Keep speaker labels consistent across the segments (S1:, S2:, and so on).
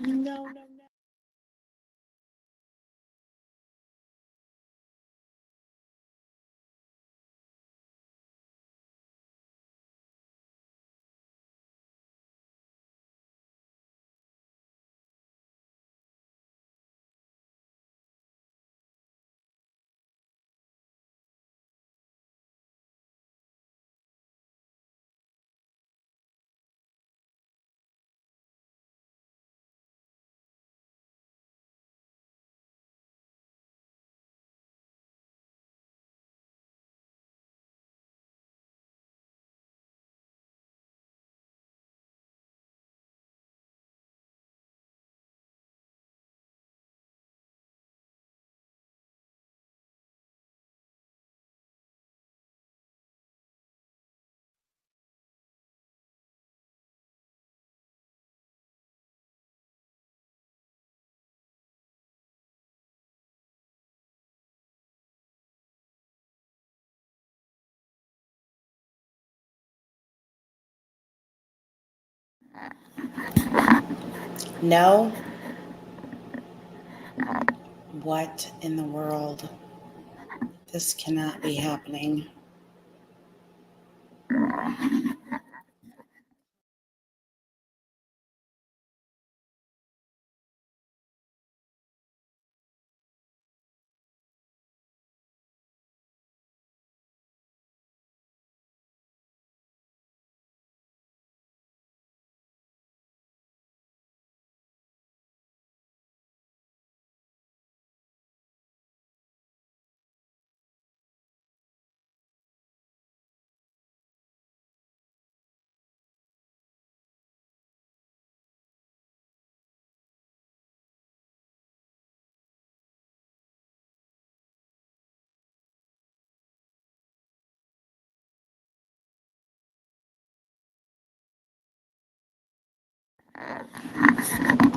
S1: No. No? What in the world? This cannot be happening.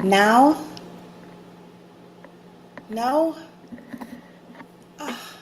S1: Now? No? Oh.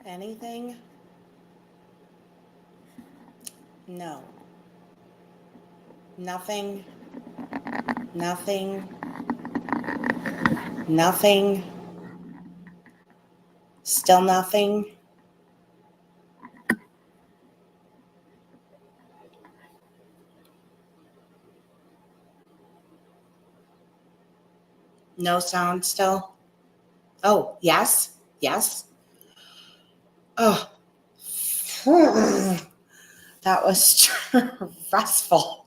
S1: Anything? No. Nothing. Nothing. Nothing. Still nothing. No sound still. Oh, yes. Yes. Oh. That was stressful.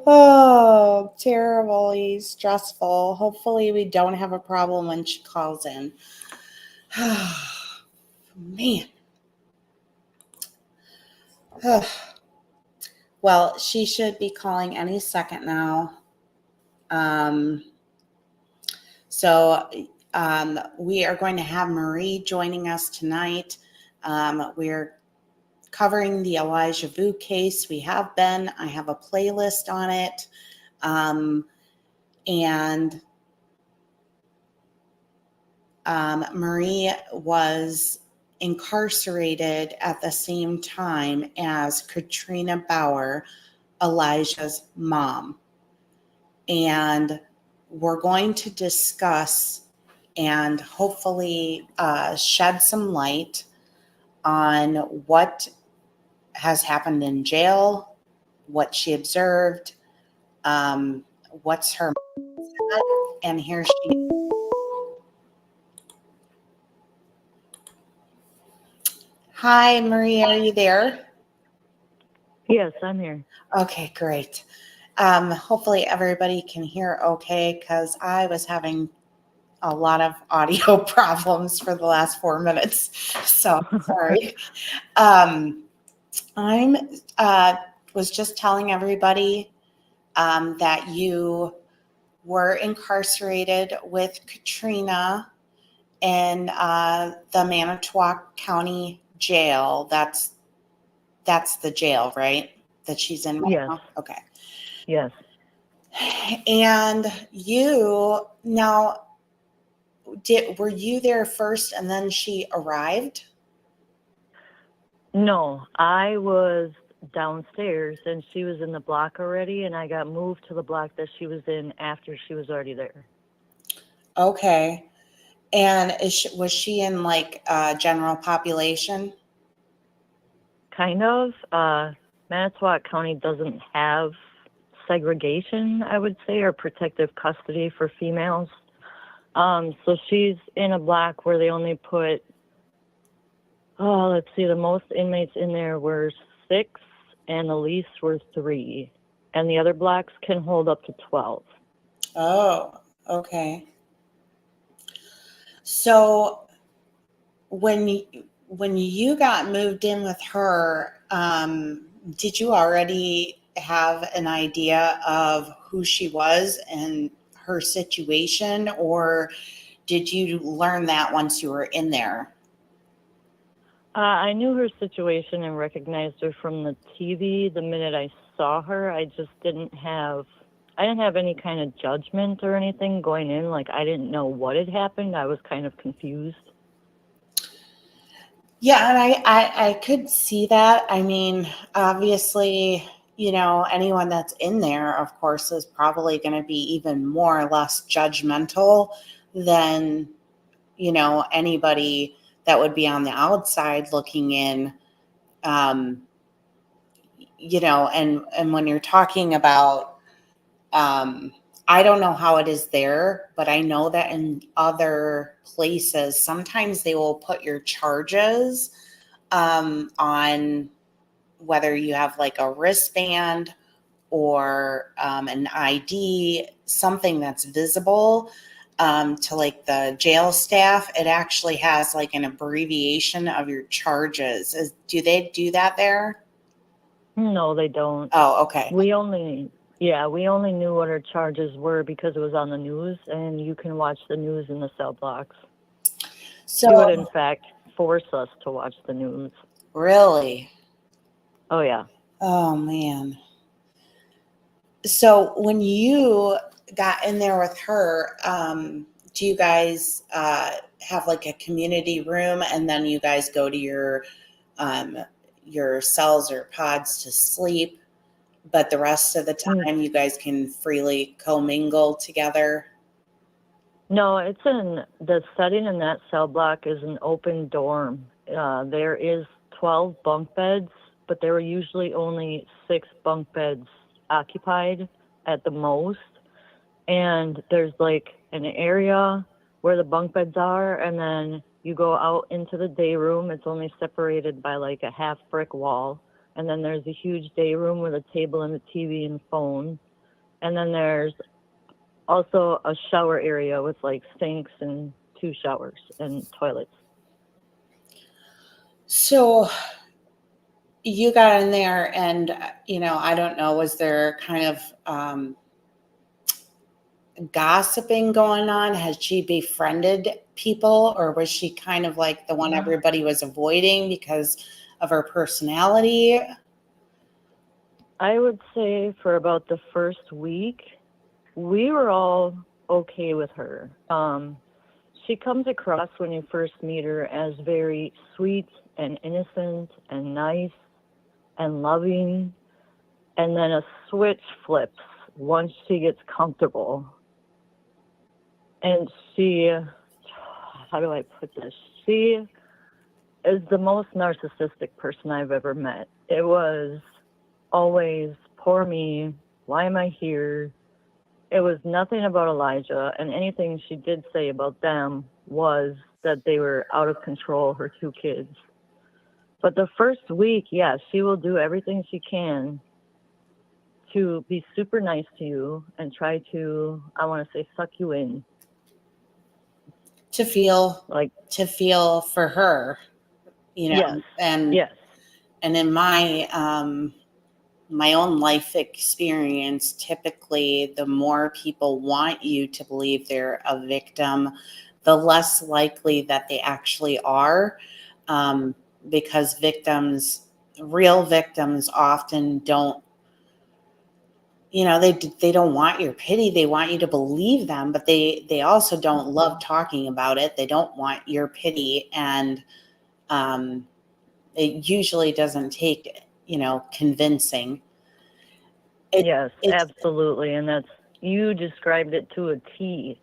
S1: Oh, terribly stressful. Hopefully we don't have a problem when she calls in. Man. Well, she should be calling any second now. So We are going to have Marie joining us tonight. We're covering the elijahvue case. We have been. I have a playlist on it. And Marie was incarcerated at the same time as Katrinabaur, Elijah's mom. And we're going to discuss and hopefully shed some light on what has happened in jail, what she observed, what's her, and here she. Hi, Marie, are you there?
S2: Yes, I'm here.
S1: Okay, great. Hopefully everybody can hear okay, because I was having a lot of audio problems for the last 4 minutes. So sorry. I'm was just telling everybody that you were incarcerated with Katrina in the Manitowoc County Jail. That's the jail, right? That she's in right
S2: Yes.
S1: now? Okay.
S2: Yes.
S1: And you now were you there first and then she arrived?
S2: No, I was downstairs and she was in the block already, and I got moved to the block that she was in after she was already there.
S1: Okay. And was she in like general population?
S2: Kind of. Manitowoc County doesn't have segregation, I would say, or protective custody for females. So she's in a block where they only put, let's see, the most inmates in there were 6 and the least were 3. And the other blocks can hold up to 12.
S1: Oh, okay. So when you got moved in with her, did you already have an idea of who she was and her situation, or did you learn that once you were in there?
S2: I knew her situation and recognized her from the TV the minute I saw her. I didn't have any kind of judgment or anything going in. Like, I didn't know what had happened. I was kind of confused.
S1: Yeah, and I could see that. I mean, obviously, anyone that's in there, of course, is probably going to be even more or less judgmental than, anybody that would be on the outside looking in. And when you're talking about, I don't know how it is there, but I know that in other places, sometimes they will put your charges on whether you have like a wristband or an ID, something that's visible to like the jail staff. It actually has like an abbreviation of your charges. Do they do that there?
S2: No, they don't.
S1: Oh, okay.
S2: We only knew what her charges were because it was on the news, and you can watch the news in the cell blocks.
S1: So,
S2: She would, in fact, force us to watch the news.
S1: Really?
S2: Oh, yeah.
S1: Oh, man. So when you got in there with her, do you guys have like a community room, and then you guys go to your cells or pods to sleep, but the rest of the time you guys can freely commingle together?
S2: No, it's the setting in that cell block is an open dorm. There is 12 bunk beds, but there were usually only 6 bunk beds occupied at the most. And there's like an area where the bunk beds are, and then you go out into the day room. It's only separated by like a half brick wall. And then there's a huge day room with a table and a TV and phone. And then there's also a shower area with like sinks and 2 showers and toilets.
S1: So you got in there and, I don't know, was there kind of gossiping going on? Has she befriended people, or was she kind of like the one everybody was avoiding because of her personality?
S2: I would say for about the first week, we were all okay with her. She comes across when you first meet her as very sweet and innocent and nice and loving. And then a switch flips once she gets comfortable. And she, how do I put this? She is the most narcissistic person I've ever met. It was always, poor me, why am I here? It was nothing about Elijah, and anything she did say about them was that they were out of control, her two kids. But the first week, yeah, she will do everything she can to be super nice to you and try to, I want to say, suck you in.
S1: To feel for her,
S2: Yes.
S1: and
S2: yes.
S1: And in my my own life experience, typically the more people want you to believe they're a victim, the less likely that they actually are, because real victims often don't, they don't want your pity. They want you to believe them, but they also don't love talking about it. They don't want your pity, and it usually doesn't take, convincing.
S2: Yes, absolutely. And you described it to a T.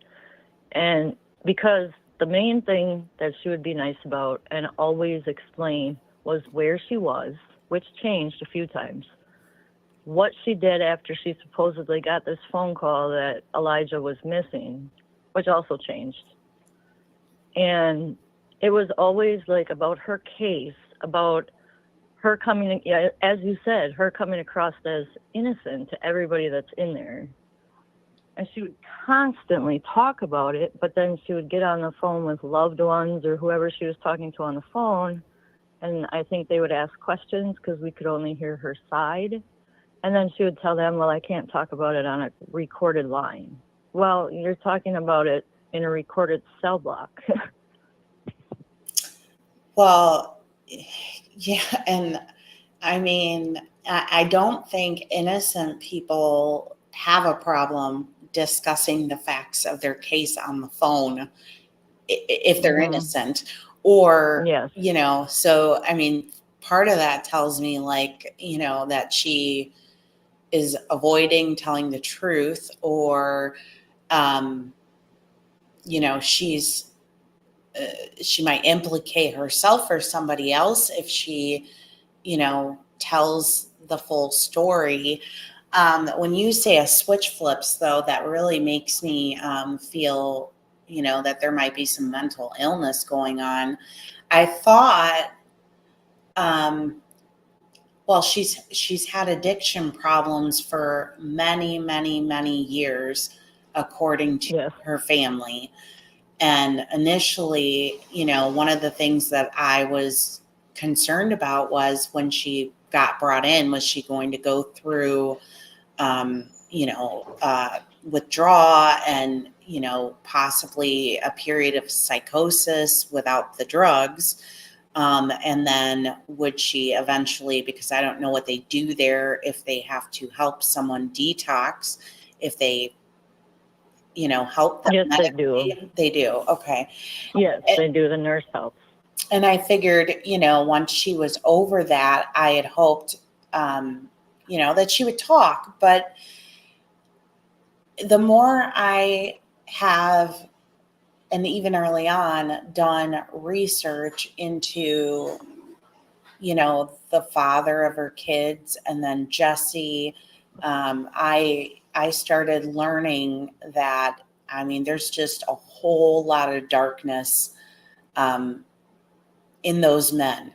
S2: And because the main thing that she would be nice about and always explain was where she was, which changed a few times. What she did after she supposedly got this phone call that Elijah was missing, which also changed. And it was always like about her case, about her coming, as you said, her coming across as innocent to everybody that's in there. And she would constantly talk about it, but then she would get on the phone with loved ones or whoever she was talking to on the phone. And I think they would ask questions because we could only hear her side. And then she would tell them, well, I can't talk about it on a recorded line. Well, you're talking about it in a recorded cell block.
S1: Well, yeah. And I mean, I don't think innocent people have a problem discussing the facts of their case on the phone if they're innocent, or,
S2: Yes.
S1: So, I mean, part of that tells me that she is avoiding telling the truth, or, she might implicate herself or somebody else if she, tells the full story. When you say a switch flips, though, that really makes me feel, that there might be some mental illness going on. I thought, well, she's had addiction problems for many, many, many years, according to her family. And initially, one of the things that I was concerned about was when she got brought in, was she going to go through, withdraw and, possibly a period of psychosis without the drugs. And then would she eventually, because I don't know what they do there, if they have to help someone detox, if they help them.
S2: Yes,
S1: medically.
S2: they do.
S1: They do. Okay.
S2: Yes, they do. The nurse helps.
S1: And I figured, once she was over that, I had hoped, that she would talk. But the more I have, and even early on, done research into, the father of her kids, and then Jesse, I started learning that, I mean, there's just a whole lot of darkness in those men,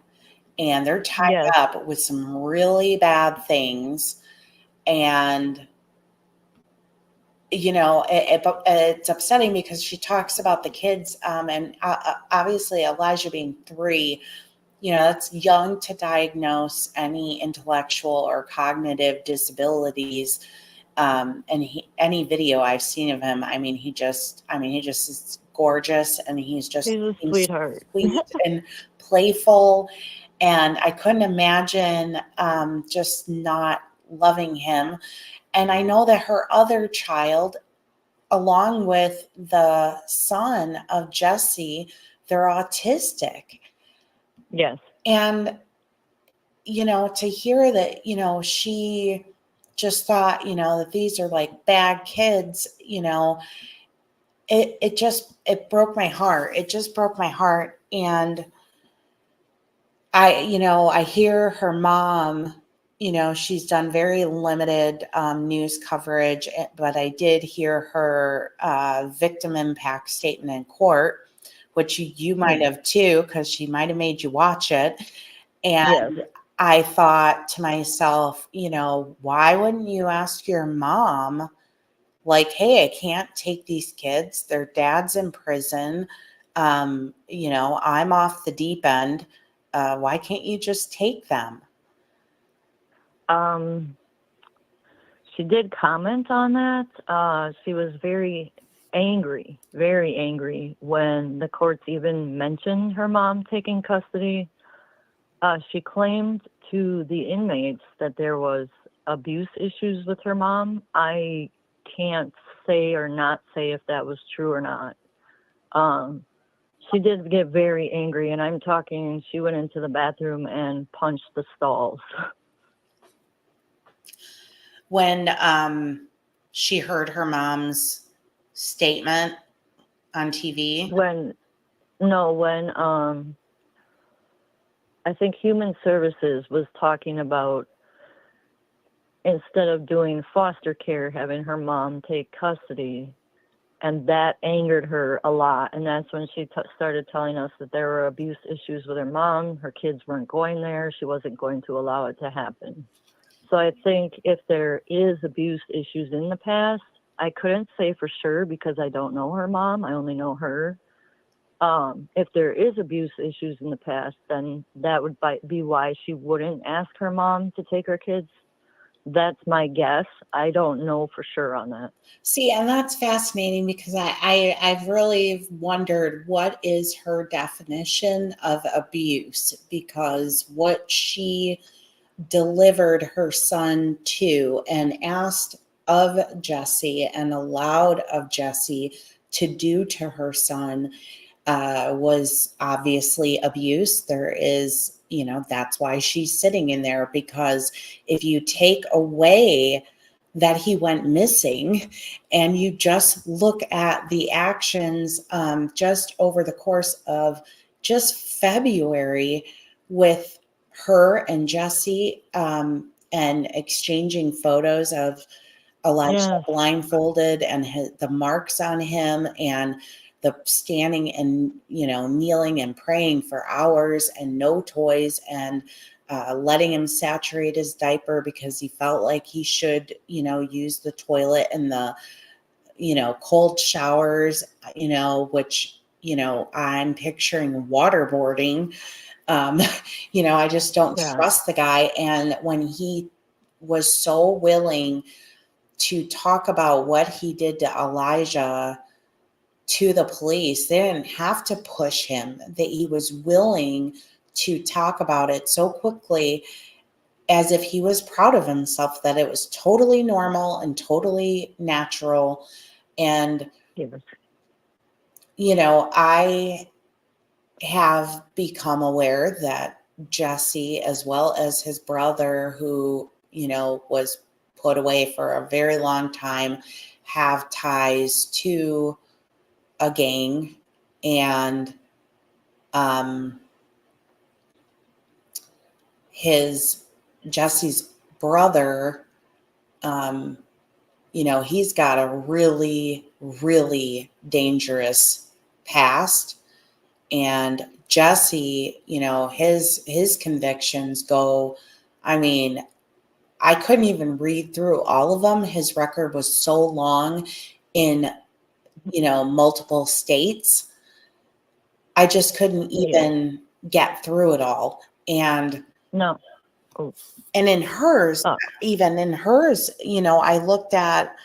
S1: and they're tied up with some really bad things. And it's upsetting because she talks about the kids, and obviously Elijah being 3, that's young to diagnose any intellectual or cognitive disabilities. And any video I've seen of him, he just is gorgeous, and
S2: He's a
S1: seems
S2: sweetheart.
S1: sweet and playful. And I couldn't imagine just not loving him. And I know that her other child, along with the son of Jesse, they're autistic.
S2: Yes.
S1: And, to hear that, she just thought, that these are like bad kids, it broke my heart. It just broke my heart. And I hear her mom, she's done very limited news coverage, but I did hear her victim impact statement in court, which you might have too, because she might have made you watch it. And
S2: Yes.
S1: I thought to myself, why wouldn't you ask your mom, like, hey, I can't take these kids. Their dad's in prison. I'm off the deep end. Why can't you just take them?
S2: She did comment on that. She was very angry when the courts even mentioned her mom taking custody. She claimed to the inmates that there was abuse issues with her mom. I can't say or not say if that was true or not. She did get very angry, and I'm talking, she went into the bathroom and punched the stalls.
S1: When she heard her mom's statement on TV?
S2: When I think Human Services was talking about, instead of doing foster care, having her mom take custody, and that angered her a lot. And that's when she started telling us that there were abuse issues with her mom. Her kids weren't going there. She wasn't going to allow it to happen. So I think if there is abuse issues in the past, I couldn't say for sure because I don't know her mom. I only know her. If there is abuse issues in the past, then that would be why she wouldn't ask her mom to take her kids. That's my guess. I don't know for sure on that.
S1: See, and that's fascinating because I've really wondered what is her definition of abuse, because what she delivered her son to and asked of Jesse and allowed of Jesse to do to her son was obviously abuse. There is, that's why she's sitting in there, because if you take away that he went missing and you just look at the actions just over the course of just February with her and Jesse and exchanging photos of Elijah blindfolded and the marks on him, and the standing and kneeling and praying for hours and no toys, and letting him saturate his diaper because he felt like he should use the toilet and the cold showers, which I'm picturing waterboarding. I just don't trust the guy. And when he was so willing to talk about what he did to Elijah to the police, they didn't have to push him, that he was willing to talk about it so quickly, as if he was proud of himself, that it was totally normal and totally natural. And, I have become aware that Jesse, as well as his brother, who, was put away for a very long time, have ties to a gang. And Jesse's brother, he's got a really, really dangerous past. And Jesse, his convictions go, I couldn't even read through all of them. His record was so long in, multiple states. I just couldn't even get through it all. And
S2: no. Oh,
S1: And in hers,
S2: oh,
S1: even in hers, I looked at,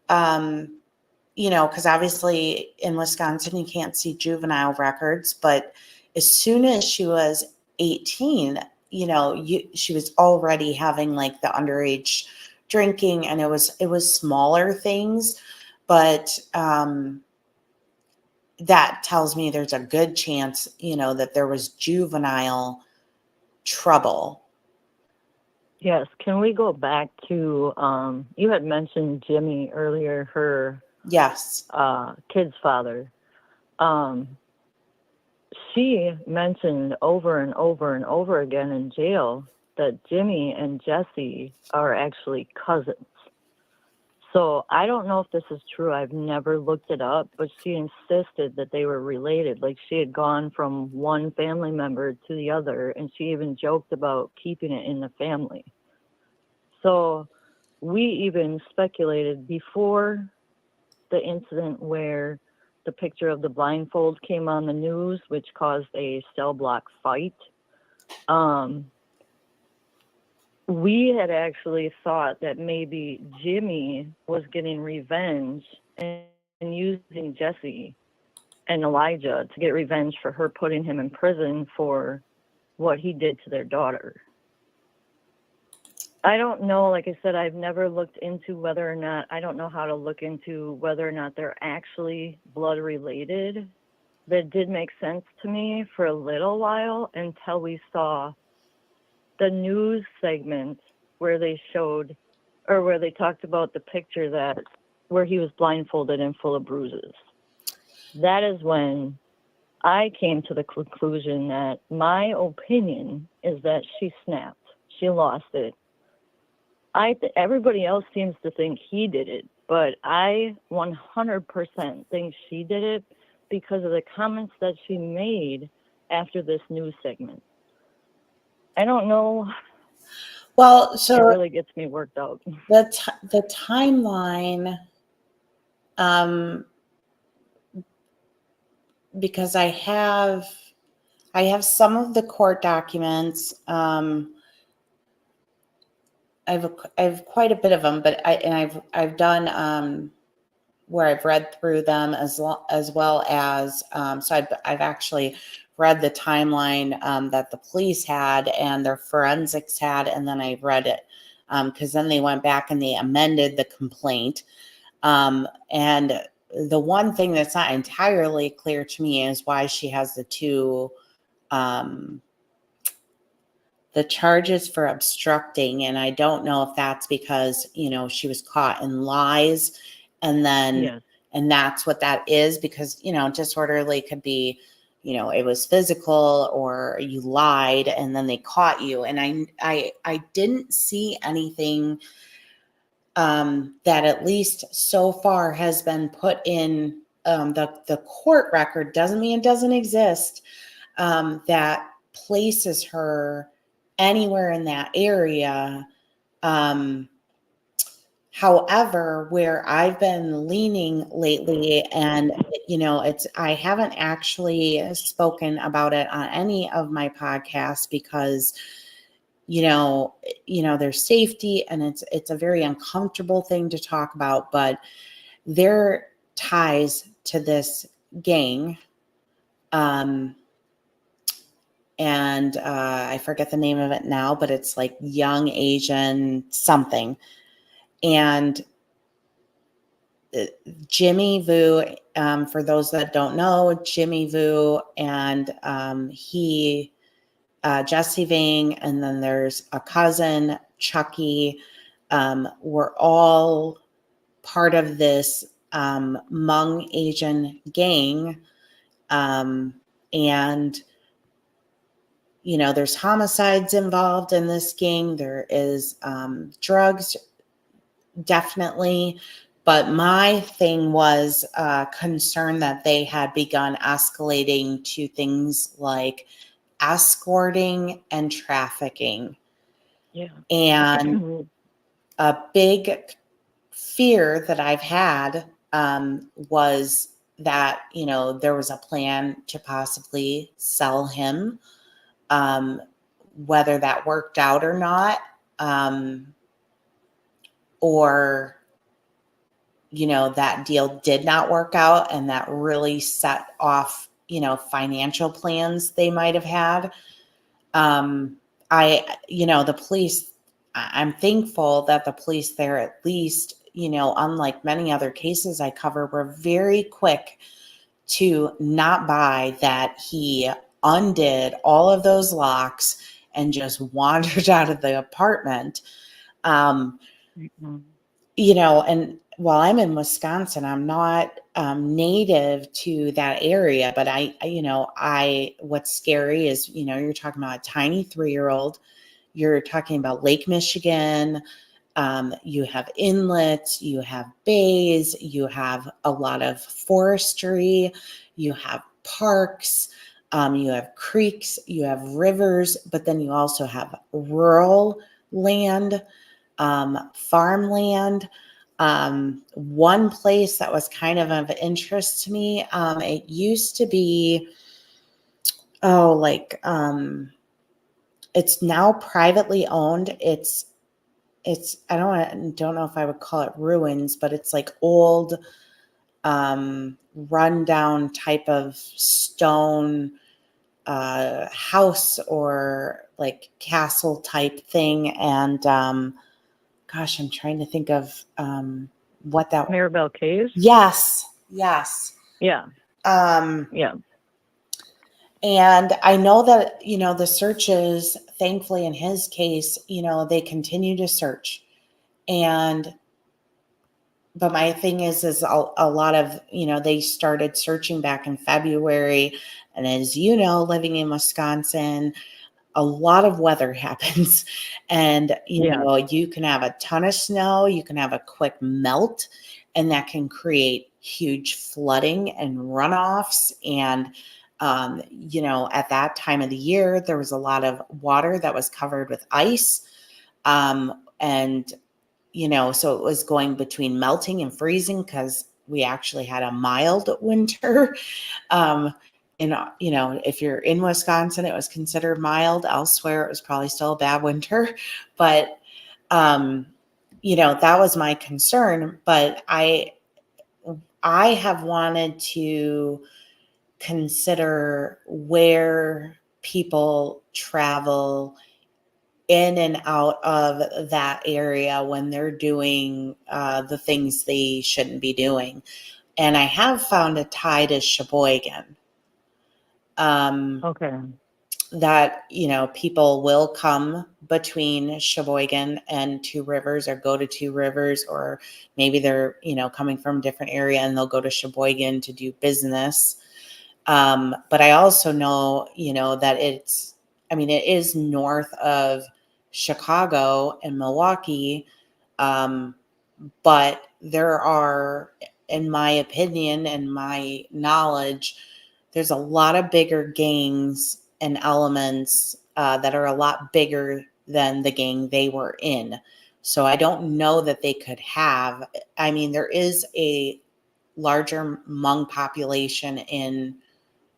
S1: because obviously in Wisconsin, you can't see juvenile records, but as soon as she was 18, she was already having like the underage drinking, and it was smaller things, but that tells me there's a good chance, that there was juvenile trouble.
S2: yes. Can we go back to, you had mentioned Jimmy earlier, her
S1: Yes.
S2: kid's father. She mentioned over and over and over again in jail that Jimmy and Jesse are actually cousins. So I don't know if this is true. I've never looked it up, but she insisted that they were related. Like she had gone from one family member to the other, and she even joked about keeping it in the family. So we even speculated before the incident where the picture of the blindfold came on the news, which caused a cell block fight. We had actually thought that maybe Jimmy was getting revenge and using Jesse and Elijah to get revenge for her putting him in prison for what he did to their daughter. I don't know. Like I said, I've never looked into whether or not, I don't know how to look into whether or not they're actually blood related. That did make sense to me for a little while until we saw the news segment where they showed, or where they talked about the picture that where he was blindfolded and full of bruises. That is when I came to the conclusion that my opinion is that she snapped. She lost it. Everybody else seems to think he did it, but I 100% think she did it because of the comments that she made after this news segment. I don't know.
S1: Well,
S2: It
S1: so
S2: really gets me worked out.
S1: the timeline, because I have some of the court documents. I've quite a bit of them, but I've done where I've read through them as well as so I've actually read the timeline that the police had and their forensics had, and then I read it because then they went back and they amended the complaint. And the one thing that's not entirely clear to me is why she has the charges for obstructing. And I don't know if that's because, she was caught in lies and then,
S2: Yes.
S1: and that's what that is, because, disorderly could be, it was physical or you lied and then they caught you. And I didn't see anything that at least so far has been put in the court record. Doesn't mean it doesn't exist, that places her anywhere in that area. However, where I've been leaning lately, and I haven't actually spoken about it on any of my podcasts because there's safety and it's a very uncomfortable thing to talk about, but their ties to this gang, and I forget the name of it now, but it's like Young Asian something. And Jimmy Vu, for those that don't know, Jimmy Vu and Jesse Vang, and then there's a cousin, Chucky, were all part of this Hmong Asian gang. And there's homicides involved in this gang. There is drugs, definitely. But my thing was concerned that they had begun escalating to things like escorting and trafficking.
S2: Yeah.
S1: And a big fear that I've had was that, there was a plan to possibly sell him. whether that worked out or not, or, that deal did not work out and that really set off, financial plans they might have had. The police, I'm thankful that the police there, at least, unlike many other cases I cover, were very quick to not buy that he undid all of those locks and just wandered out of the apartment.
S2: Mhm.
S1: And while I'm in Wisconsin, I'm not native to that area, but what's scary is, you're talking about a tiny 3-year-old, you're talking about Lake Michigan, you have inlets, you have bays, you have a lot of forestry, you have parks, you have creeks, you have rivers, but then you also have rural land, farmland. One place that was kind of interest to me, it used to be, it's now privately owned. It's I don't know if I would call it ruins, but it's like old, rundown type of stone house or like castle type thing. And gosh, I'm trying to think of what that.
S2: Maribel Caves?
S1: Yes.
S2: Yeah.
S1: Um,
S2: Yeah.
S1: And I know that, the searches, thankfully in his case, they continue to search. But my thing is a lot of, they started searching back in February. And as you know, living in Wisconsin, a lot of weather happens. And, you can have a ton of snow, you can have a quick melt, and that can create huge flooding and runoffs. And, at that time of the year, there was a lot of water that was covered with ice. And, so it was going between melting and freezing because we actually had a mild winter. If you're in Wisconsin, it was considered mild. Elsewhere, it was probably still a bad winter. But, that was my concern. But I have wanted to consider where people travel in and out of that area when they're doing the things they shouldn't be doing. And I have found a tie to Sheboygan.
S2: Okay.
S1: That, people will come between Sheboygan and Two Rivers or go to Two Rivers, or maybe they're, coming from a different area and they'll go to Sheboygan to do business. But I also know, that it is north of Chicago and Milwaukee. But there are, in my opinion and my knowledge, there's a lot of bigger gangs and elements that are a lot bigger than the gang they were in. So I don't know that they could have, there is a larger Hmong population in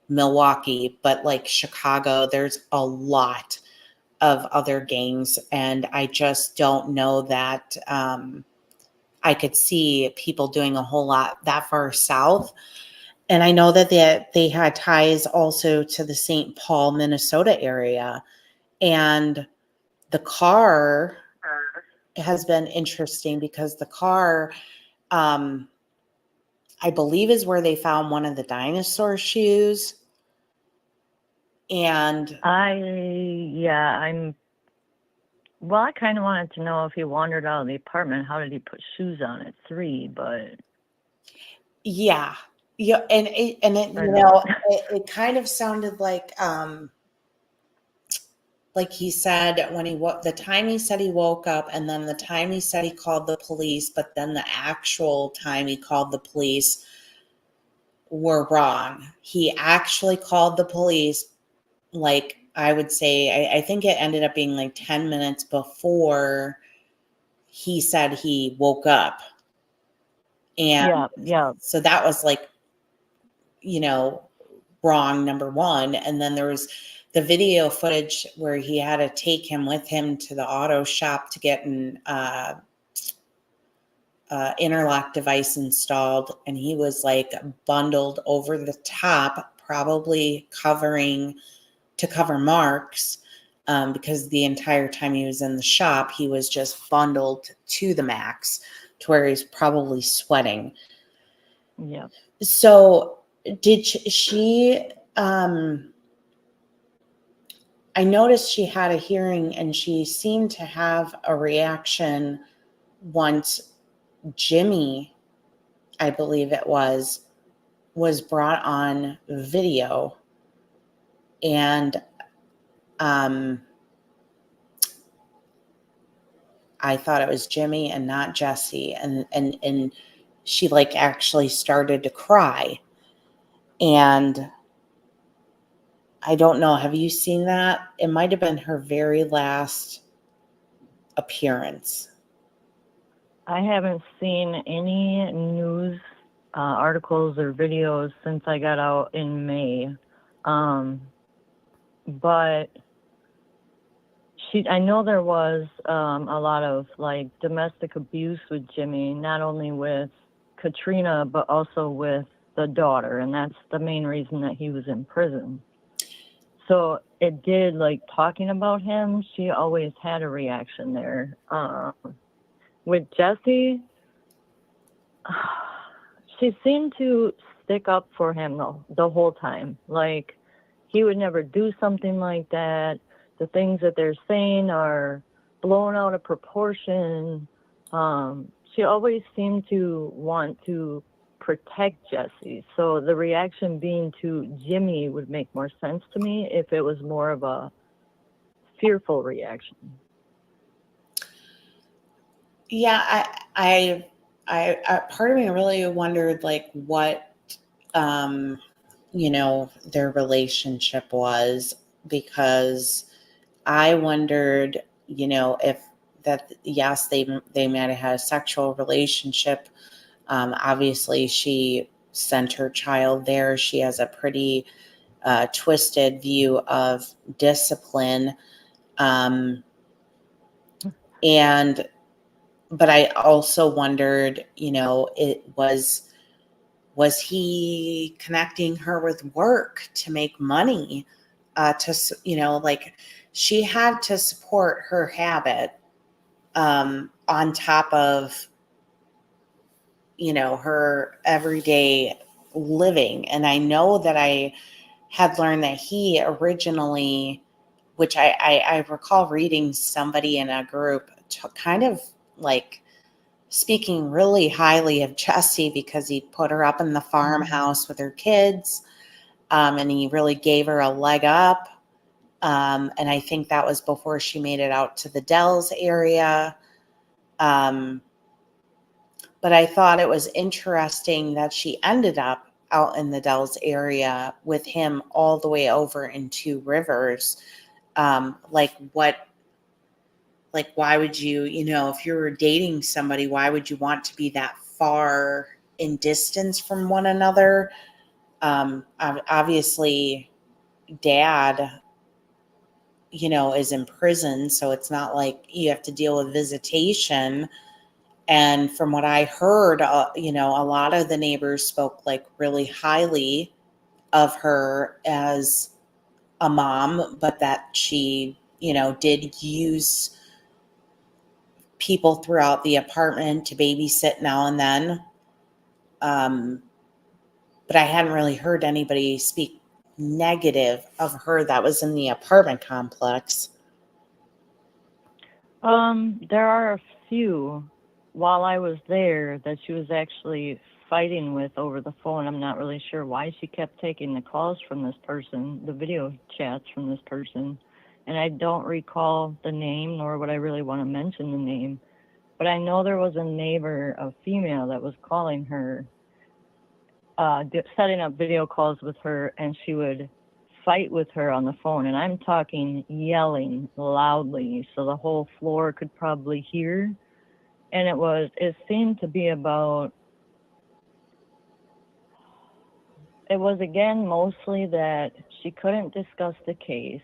S1: Milwaukee, but like Chicago, there's a lot of other gangs. And I just don't know that I could see people doing a whole lot that far south. And I know that they had ties also to the St. Paul, Minnesota area. And the car has been interesting because the car, I believe, is where they found one of the dinosaur shoes. And
S2: I kind of wanted to know if he wandered out of the apartment, how did he put shoes on at 3? But
S1: yeah, and it kind of sounded like he said when the time he said he woke up, and then the time he said he called the police, but then the actual time he called the police were wrong. He actually called the police, like, I would say, I think it ended up being like 10 minutes before he said he woke up. And so that was like, wrong, number one. And then there was the video footage where he had to take him with him to the auto shop to get an interlock device installed, and he was like bundled over the top, probably to cover marks, because the entire time he was in the shop, he was just bundled to the max to where he's probably sweating.
S2: Yeah.
S1: So did she I noticed she had a hearing, and she seemed to have a reaction once Jimmy, I believe it was brought on video, and I thought it was Jimmy and not Jesse, and she like actually started to cry. And I don't know, have you seen that? It might have been her very last appearance.
S2: I haven't seen any news articles or videos since I got out in May. But I know there was a lot of like domestic abuse with Jimmy, not only with Katrina, but also with the daughter. And that's the main reason that he was in prison. So it did, like, talking about him, she always had a reaction there. With Jesse, she seemed to stick up for him the whole time. Like, he would never do something like that. The things that they're saying are blown out of proportion. She always seemed to want to protect Jesse. So the reaction being to Jimmy would make more sense to me if it was more of a fearful reaction.
S1: Yeah, I part of me really wondered like what their relationship was, because I wondered, if that, yes, they might have had a sexual relationship. Obviously, she sent her child there. She has a pretty twisted view of discipline, but I also wondered, was he connecting her with work to make money, like she had to support her habit, on top of, her everyday living. And I know that I had learned that he originally, which I recall reading somebody in a group kind of like speaking really highly of Jessie because he put her up in the farmhouse with her kids, and he really gave her a leg up. And I think that was before she made it out to the Dells area. But I thought it was interesting that she ended up out in the Dells area with him all the way over in Two Rivers. Why would you, if you were dating somebody, why would you want to be that far in distance from one another? Obviously, dad, is in prison, so it's not like you have to deal with visitation. And from what I heard, a lot of the neighbors spoke like really highly of her as a mom, but that she, did use people throughout the apartment to babysit now and then. But I hadn't really heard anybody speak negative of her that was in the apartment complex.
S2: There are a few while I was there that she was actually fighting with over the phone. I'm not really sure why she kept taking the calls from this person, the video chats from this person. And I don't recall the name, nor would I really want to mention the name. But I know there was a neighbor, a female, that was calling her, setting up video calls with her, and she would fight with her on the phone. And I'm talking yelling loudly, so the whole floor could probably hear. And it seemed to be about, it was again mostly that she couldn't discuss the case.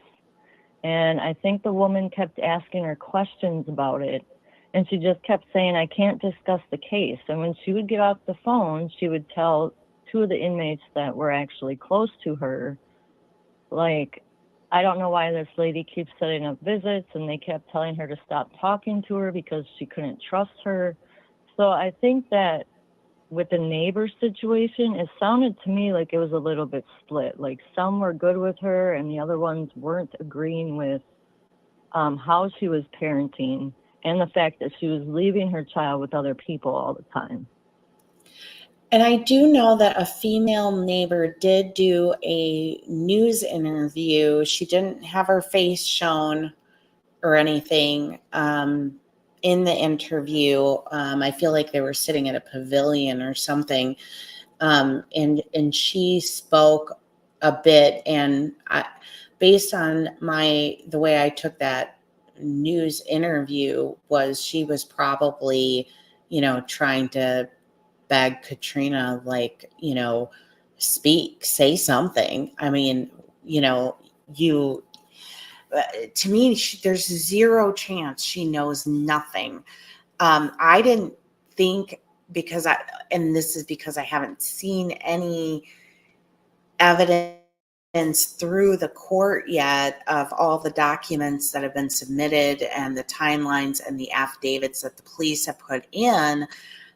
S2: And I think the woman kept asking her questions about it. And she just kept saying, I can't discuss the case. And when she would get off the phone, she would tell two of the inmates that were actually close to her, like, I don't know why this lady keeps setting up visits. And they kept telling her to stop talking to her because she couldn't trust her. So I think that with the neighbor situation, it sounded to me like it was a little bit split. Like some were good with her and the other ones weren't agreeing with how she was parenting and the fact that she was leaving her child with other people all the time.
S1: And I do know that a female neighbor did do a news interview. She didn't have her face shown or anything in the interview. I feel like they were sitting at a pavilion or something. And she spoke a bit, and based on the way I took that news interview, was she was probably, trying to beg Katrina, like, say something. I mean, you to me, there's zero chance she knows nothing. I didn't think, and this is because I haven't seen any evidence through the court yet of all the documents that have been submitted and the timelines and the affidavits that the police have put in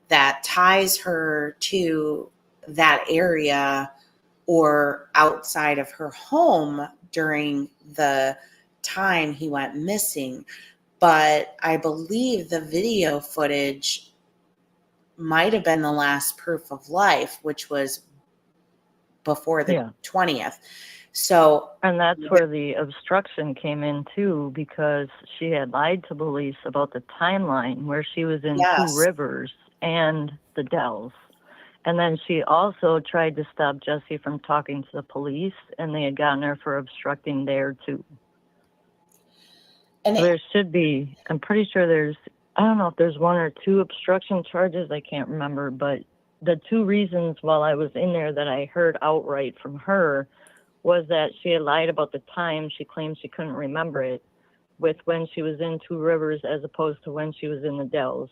S1: that ties her to that area or outside of her home during the time he went missing. But I believe the video footage might have been the last proof of life, which was before the 20th. So,
S2: and that's where the obstruction came in too, because she had lied to police about the timeline where she was in Two Rivers and the Dells. And then she also tried to stop Jesse from talking to the police, and they had gotten her for obstructing there too. And so there should be, I'm pretty sure I don't know if there's one or two obstruction charges, I can't remember, but the two reasons while I was in there that I heard outright from her was that she had lied about the time. She claimed she couldn't remember it with when she was in Two Rivers as opposed to when she was in the Dells.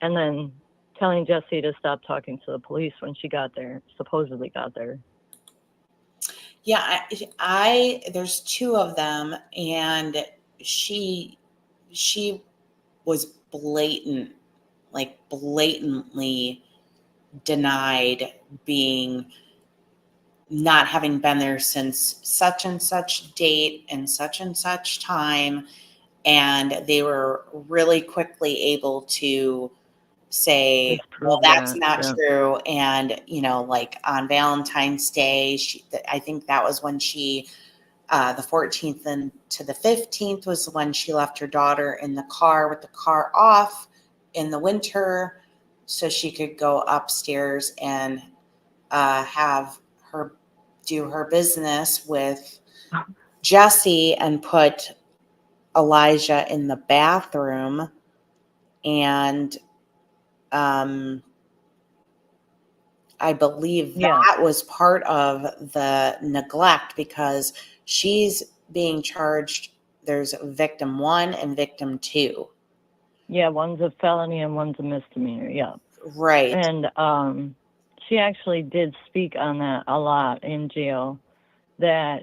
S2: And then telling Jesse to stop talking to the police when she supposedly got there.
S1: Yeah, there's two of them, and she was blatantly denied not having been there since such and such date and such time. And they were really quickly able to say, well, that's not true. And, like on Valentine's Day, I think that was when the 14th and to the 15th was when she left her daughter in the car with the car off in the winter so she could go upstairs and have her do her business with Jesse and put Elijah in the bathroom. And I believe that was part of the neglect, because she's being charged. There's victim 1 and victim 2.
S2: Yeah, one's a felony and one's a misdemeanor. Yeah.
S1: Right.
S2: And she actually did speak on that a lot in jail, that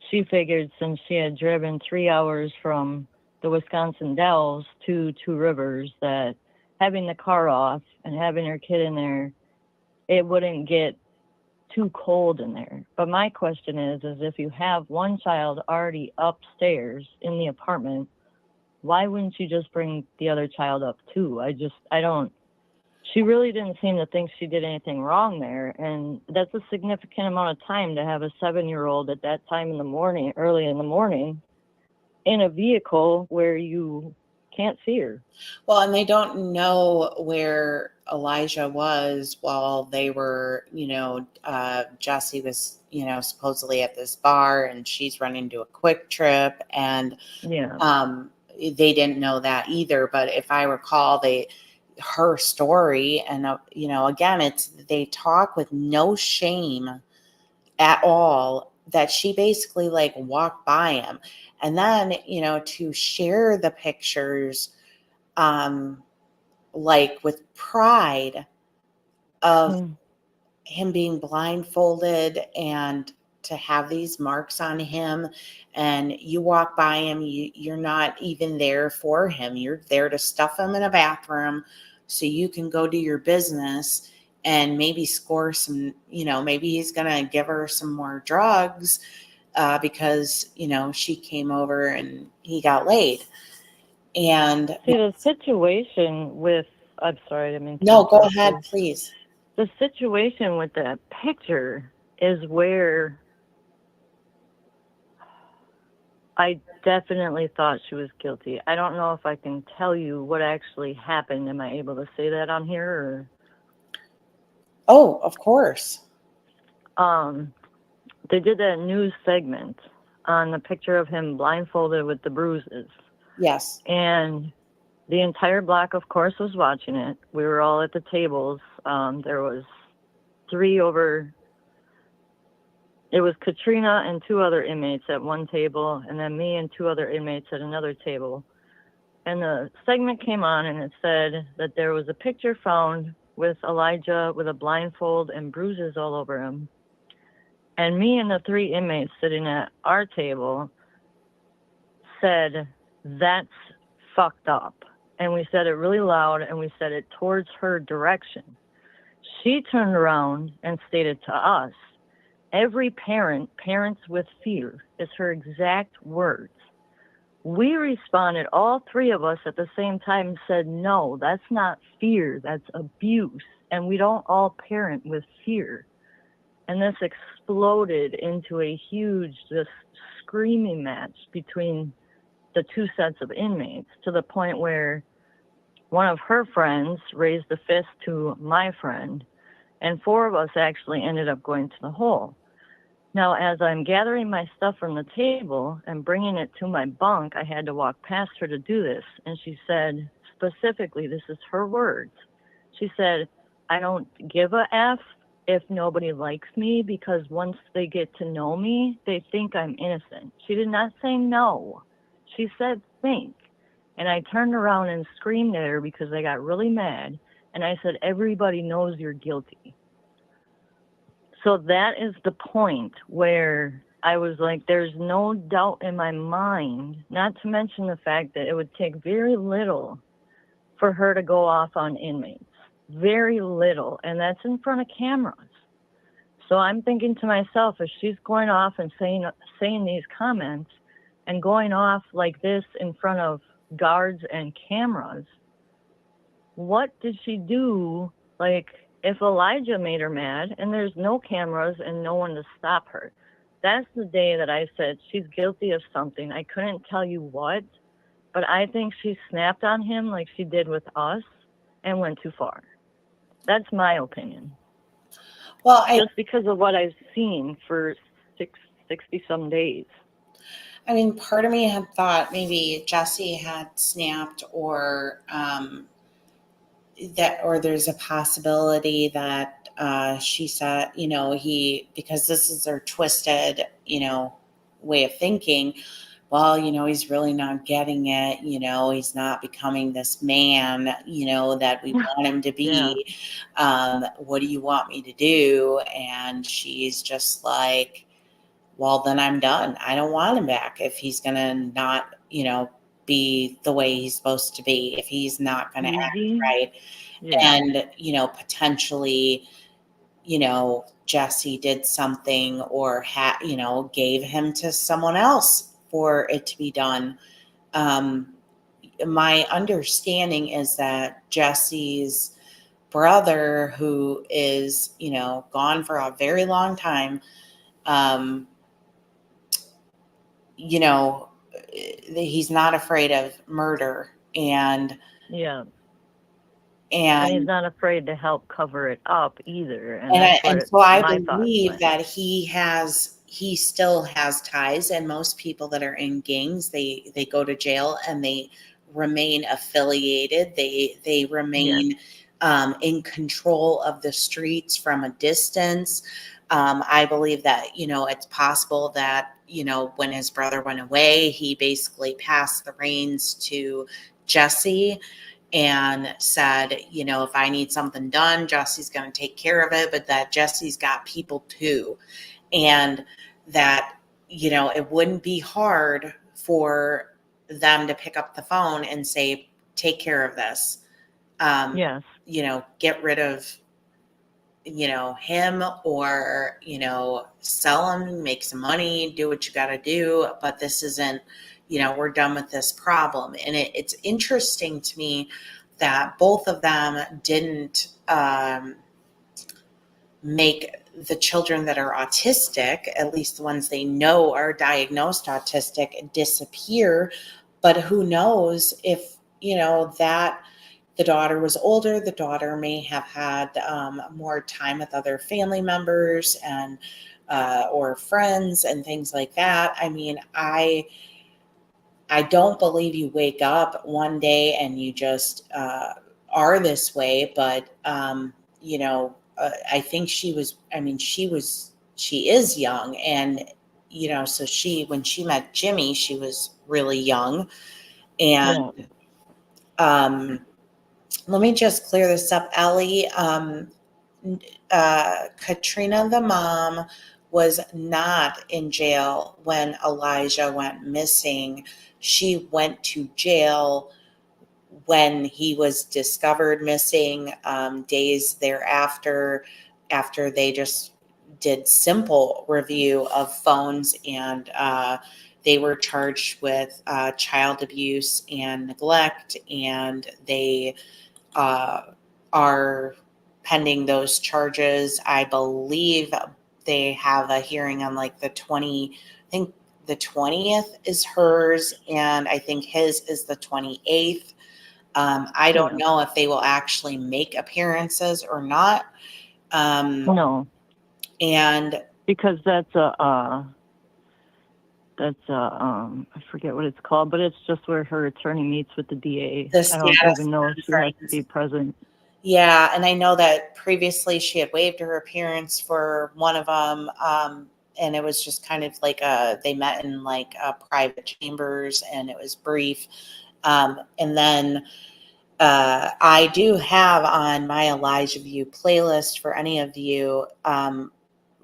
S2: she figured since she had driven 3 hours from the Wisconsin Dells to Two Rivers, that having the car off and having her kid in there, it wouldn't get too cold in there. But my question is if you have one child already upstairs in the apartment, why wouldn't you just bring the other child up too? She really didn't seem to think she did anything wrong there. And that's a significant amount of time to have a 7-year-old at that time in the morning, early in the morning, in a vehicle where you can't see her.
S1: Well, and they don't know where Elijah was while they were, Jesse was, supposedly at this bar and she's running to a Quick Trip, and they didn't know that either. But if I recall, her story, and again, they talk with no shame at all, that she basically like walked by him. And then, to share the pictures, like with pride of
S2: Mm.
S1: him being blindfolded and to have these marks on him, and you walk by him, you're not even there for him. You're there to stuff him in a bathroom so you can go do your business and maybe score some, maybe he's going to give her some more drugs because, she came over and he got laid. And
S2: See, the situation with, I'm sorry, I didn't mean to
S1: no, go
S2: interrupt
S1: ahead,
S2: you.
S1: please.
S2: The situation with that picture is where I definitely thought she was guilty. I don't know if I can tell you what actually happened. Am I able to say that on here? Or?
S1: Oh, of course.
S2: They did that news segment on the picture of him blindfolded with the bruises.
S1: Yes.
S2: And the entire block, of course, was watching it. We were all at the tables. There was 3 over. It was Katrina and 2 other inmates at one table, and then me and 2 other inmates at another table. And the segment came on, and it said that there was a picture found with Elijah with a blindfold and bruises all over him. And me and the 3 inmates sitting at our table said, "That's fucked up." And we said it really loud, and we said it towards her direction. She turned around and stated to us, "Every parents with fear," is her exact words. We responded, all 3 of us at the same time, and said, "No, that's not fear, that's abuse. And we don't all parent with fear." And this exploded into a huge, just screaming match between the 2 sets of inmates, to the point where one of her friends raised a fist to my friend, and 4 of us actually ended up going to the hole. Now, as I'm gathering my stuff from the table and bringing it to my bunk, I had to walk past her to do this. And she said, specifically, this is her words. She said, "I don't give a F if nobody likes me, because once they get to know me, they think I'm innocent." She did not say no. She said think. And I turned around and screamed at her because I got really mad. And I said, "Everybody knows you're guilty." So that is the point where I was like, there's no doubt in my mind, not to mention the fact that it would take very little for her to go off on inmates. Very little. And that's in front of cameras. So I'm thinking to myself, if she's going off and saying these comments and going off like this in front of guards and cameras, what did she do? Like, if Elijah made her mad and there's no cameras and no one to stop her, that's the day that I said she's guilty of something. I couldn't tell you what, but I think she snapped on him like she did with us and went too far. That's my opinion.
S1: Well,
S2: just because of what I've seen for 60 some days.
S1: I mean, part of me had thought maybe Jesse had snapped, or or there's a possibility that she said, because this is their twisted, way of thinking. Well, he's really not getting it. He's not becoming this man, that we want him to be.
S2: Yeah.
S1: What do you want me to do? And she's just like, well, then I'm done. I don't want him back if he's going to not, be the way he's supposed to be, if he's not going to act right.
S2: Yeah.
S1: And, potentially, Jesse did something or gave him to someone else for it to be done. My understanding is that Jesse's brother, who is, gone for a very long time, he's not afraid of murder, and
S2: yeah. And he's not afraid to help cover it up either. And
S1: so I
S2: my
S1: believe that he still has ties, and most people that are in gangs, they go to jail and they remain affiliated. They remain in control of the streets from a distance. I believe that, you know, it's possible that, you know, when his brother went away, he basically passed the reins to Jesse and said, you know, if I need something done, Jesse's going to take care of it, but that Jesse's got people too. And that, you know, it wouldn't be hard for them to pick up the phone and say, take care of this.
S2: Yes.
S1: You know, get rid of, you know, him, or, you know, sell him, make some money, do what you got to do. But this isn't, you know, we're done with this problem. And it's interesting to me that both of them didn't make the children that are autistic, at least the ones they know are diagnosed autistic, disappear. But who knows if, you know, that the daughter was older, the daughter may have had more time with other family members and or friends and things like that. I mean, I don't believe you wake up one day and you just are this way, but you know, I think she was. I mean, she is young, and you know, so when she met Jimmy, she was really young, and
S2: Yeah.
S1: let me just clear this up, Ellie. Katrina, the mom, was not in jail when Elijah went missing. She went to jail when he was discovered missing, days thereafter, after they just did simple review of phones, and they were charged with child abuse and neglect, and they are pending those charges. I believe they have a hearing on like the 20, I think the 20th is hers, and I think his is the 28th. I don't
S2: Yeah.
S1: know if they will actually make appearances or not.
S2: No,
S1: And
S2: because I forget what it's called, but it's just where her attorney meets with the DA.
S1: the
S2: I don't
S1: status
S2: even know if she has to
S1: conference.
S2: be present.
S1: Yeah, and I know that previously she had waived her appearance for one of them, and it was just kind of like they met in like private chambers, and it was brief. And then I do have on my elijahvue playlist for any of you,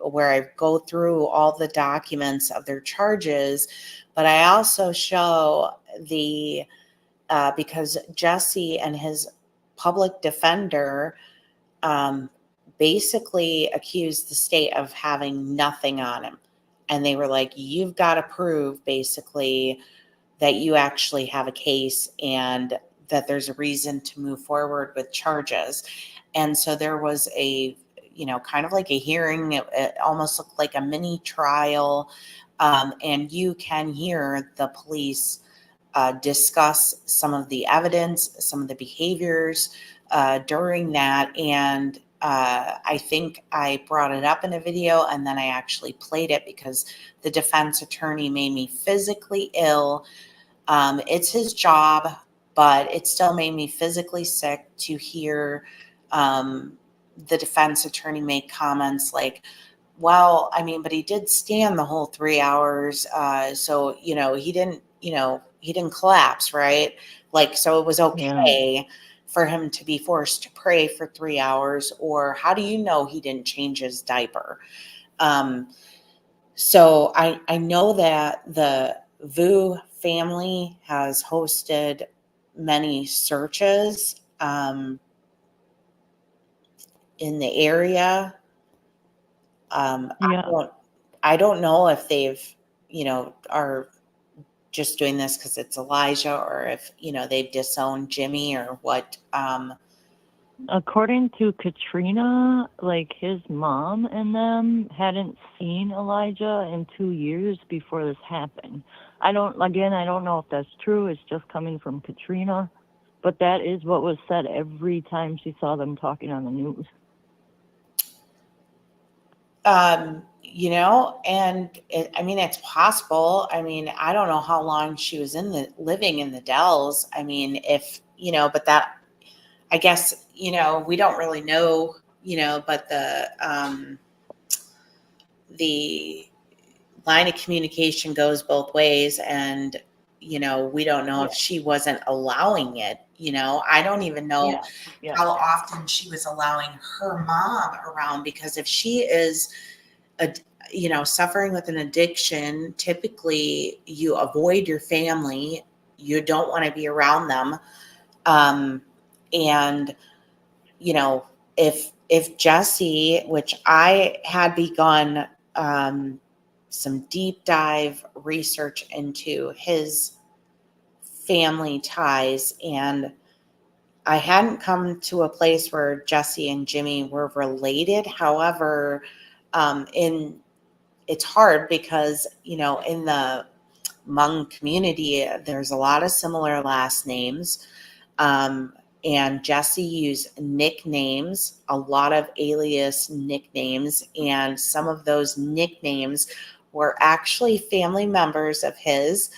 S1: where I go through all the documents of their charges, but I also show the because Jesse and his public defender um, basically accused the state of having nothing on him. And they were like, you've got to prove basically that you actually have a case and that there's a reason to move forward with charges. And so there was a, you know, kind of like a hearing. It almost looked like a mini trial. And you can hear the police discuss some of the evidence, some of the behaviors during that. And I think I brought it up in a video, and then I actually played it because the defense attorney made me physically ill. It's his job, but it still made me physically sick to hear the defense attorney make comments like, well, I mean, but he did stand the whole 3 hours. So, you know, he didn't collapse, right? Like, so it was
S2: Yeah.
S1: okay for him to be forced to pray for 3 hours. Or how do you know he didn't change his diaper? So I know that the VU family has hosted many searches in the area.
S2: Yeah.
S1: I don't know if they've, you know, are just doing this because it's Elijah, or if, you know, they've disowned Jimmy or what.
S2: According to Katrina, like his mom and them hadn't seen Elijah in 2 years before this happened. I don't know if that's true. It's just coming from Katrina, but that is what was said every time she saw them talking on the news.
S1: You know, and I mean, it's possible. I mean, I don't know how long she was living in the Dells. I mean, if, you know, but that, I guess, you know, we don't really know, you know, but the line of communication goes both ways, and we don't know if she wasn't allowing it. I don't even know how often she was allowing her mom around, because if she is suffering with an addiction, typically you avoid your family, you don't want to be around them. And if Jesse, which I had begun some deep dive research into his family ties, and I hadn't come to a place where Jesse and Jimmy were related. However, it's hard because, in the Hmong community, there's a lot of similar last names. And Jesse used nicknames, a lot of alias nicknames, and some of those nicknames were actually family members of his.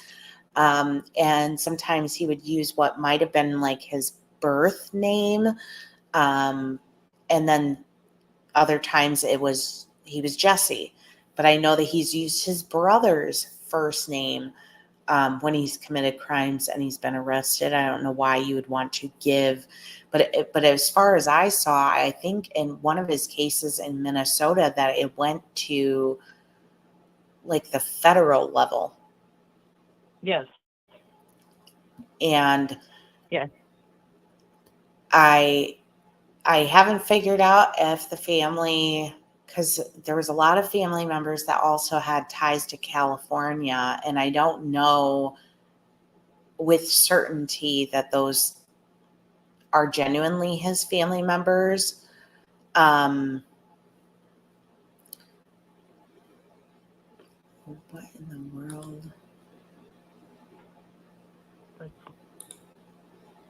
S1: And sometimes he would use what might have been like his birth name. And then other times he was Jesse. But I know that he's used his brother's first name when he's committed crimes and he's been arrested. I don't know why you would want to give, but as far as I saw, I think in one of his cases in Minnesota that it went to like the federal level.
S2: Yes.
S1: And
S2: yeah,
S1: I haven't figured out if the family, because there was a lot of family members that also had ties to California, and I don't know with certainty that those are genuinely his family members. What in the world?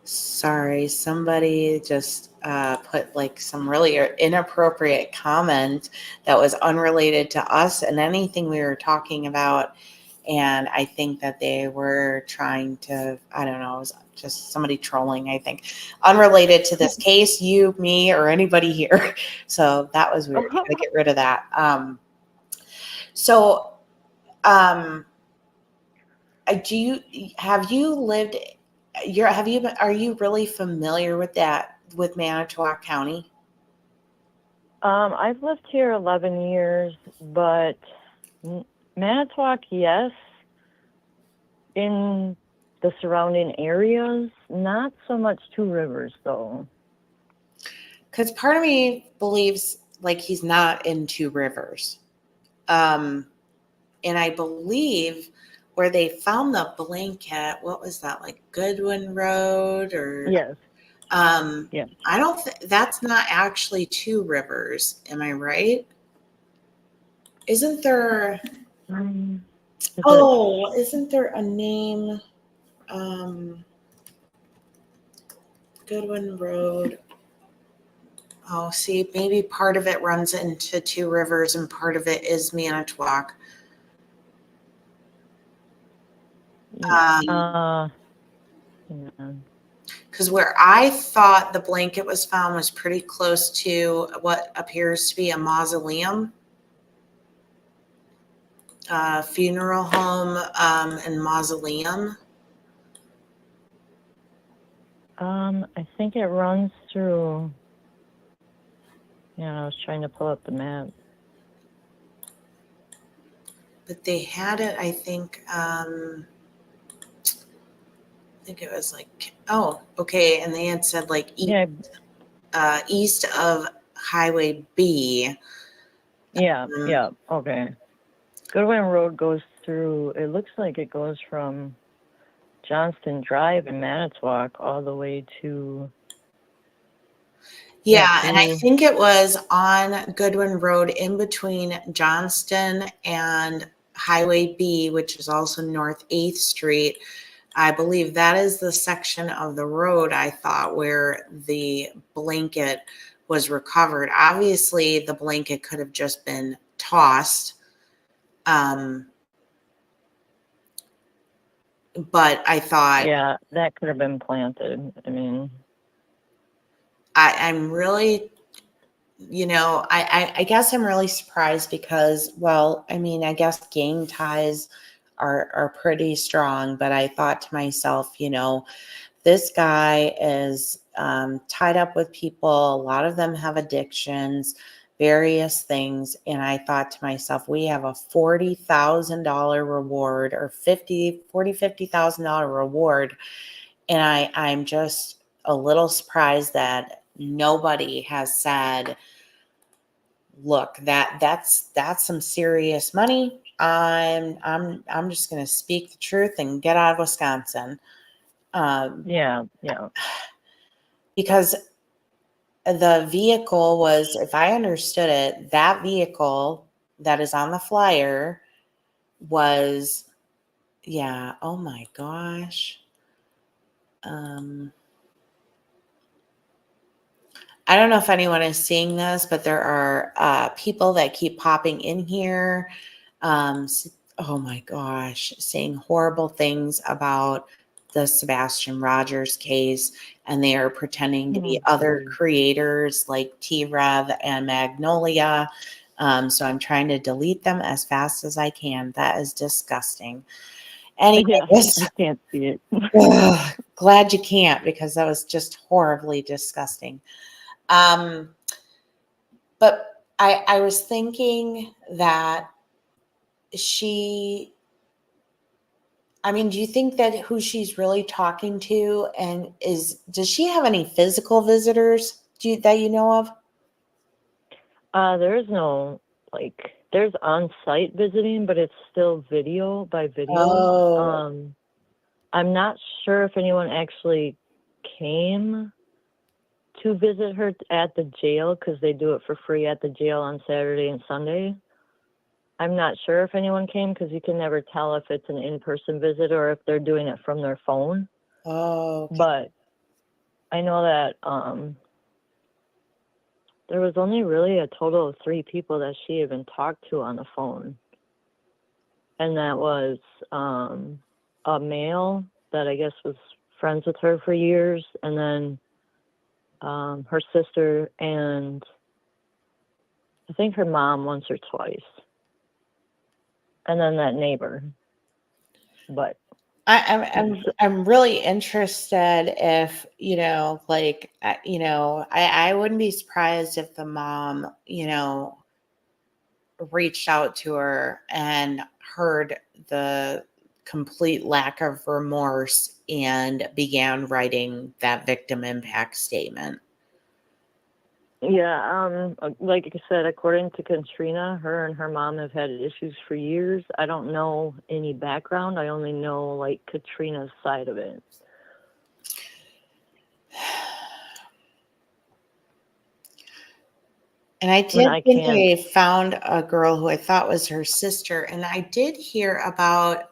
S1: Sorry, somebody just put like some really inappropriate comment that was unrelated to us and anything we were talking about. And I think that they were trying to, I don't know, it was just somebody trolling, I think, unrelated to this case, you, me, or anybody here. So that was weird. Got to get rid of that. Are you really familiar with that, with Manitowoc County?
S2: I've lived here 11 years, but Manitowoc, yes. In the surrounding areas, not so much Two Rivers, though.
S1: Because part of me believes like he's not in Two Rivers. And I believe where they found the blanket, what was that, like Goodwin Road or?
S2: Yes.
S1: Yeah. I don't that's not actually Two Rivers. Am I right? Isn't there? Isn't there a name? Goodwin Road. Oh, see, maybe part of it runs into Two Rivers and part of it is Manitowoc. Because where I thought the blanket was found was pretty close to what appears to be a mausoleum, funeral home, and mausoleum.
S2: I think it runs through. Yeah, I was trying to pull up the map.
S1: But they had it, I think it was like, oh, okay. And they had said like east of Highway B.
S2: Yeah, okay. Goodwin Road goes through, it looks like it goes from Johnston Drive in Manitowoc all the way to.
S1: Yeah, and I think it was on Goodwin Road in between Johnston and Highway B, which is also North 8th Street. I believe that is the section of the road, I thought, where the blanket was recovered. Obviously, the blanket could have just been tossed. But I thought...
S2: Yeah, that could have been planted. I mean...
S1: I'm really... I guess I'm really surprised because, well, I mean, I guess gang ties are pretty strong, but I thought to myself, this guy is tied up with people. A lot of them have addictions, various things. And I thought to myself, we have a $40,000 reward or $50,000 reward. And I'm just a little surprised that nobody has said, look, that's some serious money. I'm just going to speak the truth and get out of Wisconsin.
S2: Yeah.
S1: Because the vehicle was, if I understood it, that vehicle that is on the flyer was, yeah, oh my gosh. I don't know if anyone is seeing this, but there are people that keep popping in here. Oh my gosh, saying horrible things about the Sebastian Rogers case, and they are pretending to be other creators like T-Rev and Magnolia. So I'm trying to delete them as fast as I can. That is disgusting. Anyway,
S2: I can't see it.
S1: glad you can't, because that was just horribly disgusting. But I was thinking that do you think that who she's really talking to, and does she have any physical visitors that you know of?
S2: There's no, there's on-site visiting, but it's still video by video.
S1: Oh.
S2: I'm not sure if anyone actually came to visit her at the jail, because they do it for free at the jail on Saturday and Sunday. I'm not sure if anyone came, because you can never tell if it's an in-person visit or if they're doing it from their phone.
S1: Oh. Okay.
S2: But I know that there was only really a total of 3 people that she even talked to on the phone. And that was a male that I guess was friends with her for years, and then her sister, and I think her mom once or twice, and then that neighbor. But
S1: I'm really interested if, I wouldn't be surprised if the mom, reached out to her and heard the complete lack of remorse and began writing that victim impact statement.
S2: yeah, like I said, according to Katrina, her and her mom have had issues for years. I don't know any background. I only know Katrina's side of it.
S1: And I did think I found a girl who I thought was her sister. And I did hear about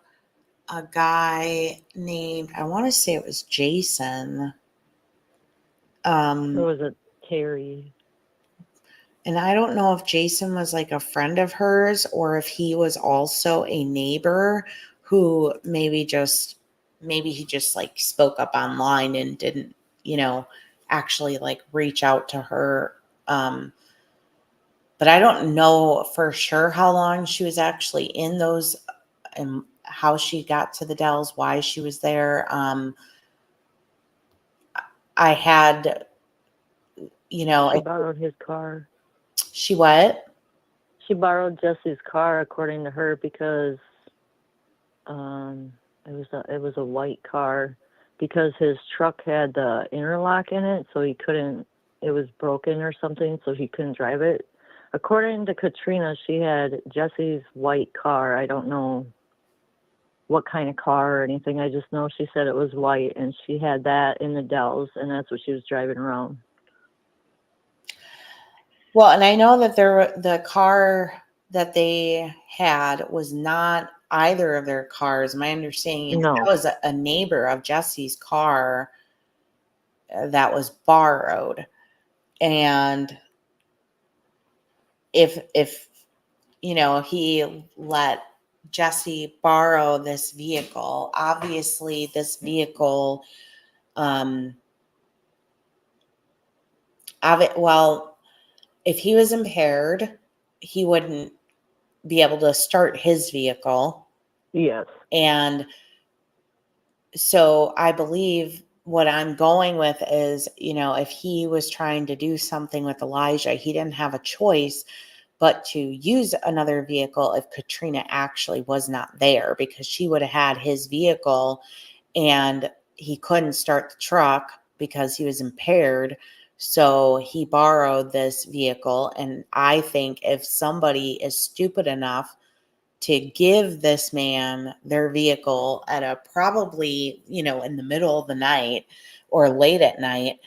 S1: a guy named, I want to say it was Jason.
S2: Or was it Terry?
S1: And I don't know if Jason was like a friend of hers or if he was also a neighbor who maybe he just spoke up online and didn't, actually reach out to her. But I don't know for sure how long she was actually in those and how she got to the Dells, why she was there. I had,
S2: She borrowed his car.
S1: She what?
S2: She borrowed Jesse's car, according to her, because it was a white car, because his truck had the interlock in it, so he couldn't. It was broken or something, so he couldn't drive it. According to Katrina, she had Jesse's white car. I don't know what kind of car or anything. I just know she said it was white, and she had that in the Dells, and that's what she was driving around.
S1: Well, and I know that the car that they had was not either of their cars. My understanding is that was a neighbor of Jesse's car that was borrowed. And if he let Jesse borrow this vehicle, obviously this vehicle, if he was impaired, he wouldn't be able to start his vehicle.
S2: Yes.
S1: And so I believe what I'm going with is, if he was trying to do something with Elijah, he didn't have a choice but to use another vehicle if Katrina actually was not there, because she would have had his vehicle and he couldn't start the truck because he was impaired. So he borrowed this vehicle. And I think if somebody is stupid enough to give this man their vehicle at a probably, in the middle of the night or late at night,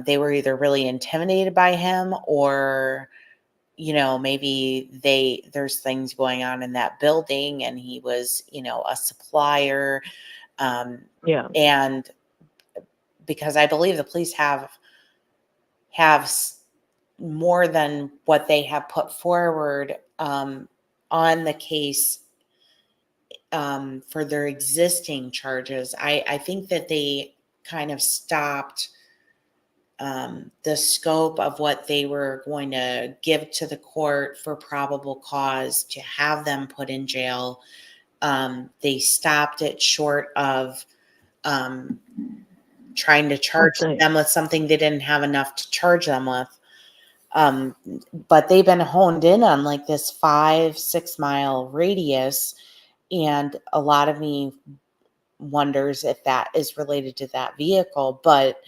S1: they were either really intimidated by him, or maybe there's things going on in that building and he was, a supplier.
S2: Yeah.
S1: And because I believe the police have more than what they have put forward on the case for their existing charges. I think that they kind of stopped the scope of what they were going to give to the court for probable cause to have them put in jail. They stopped it short of trying to charge them with something they didn't have enough to charge them with. But they've been honed in on like this 5-6 mile radius. And a lot of me wonders if that is related to that vehicle, but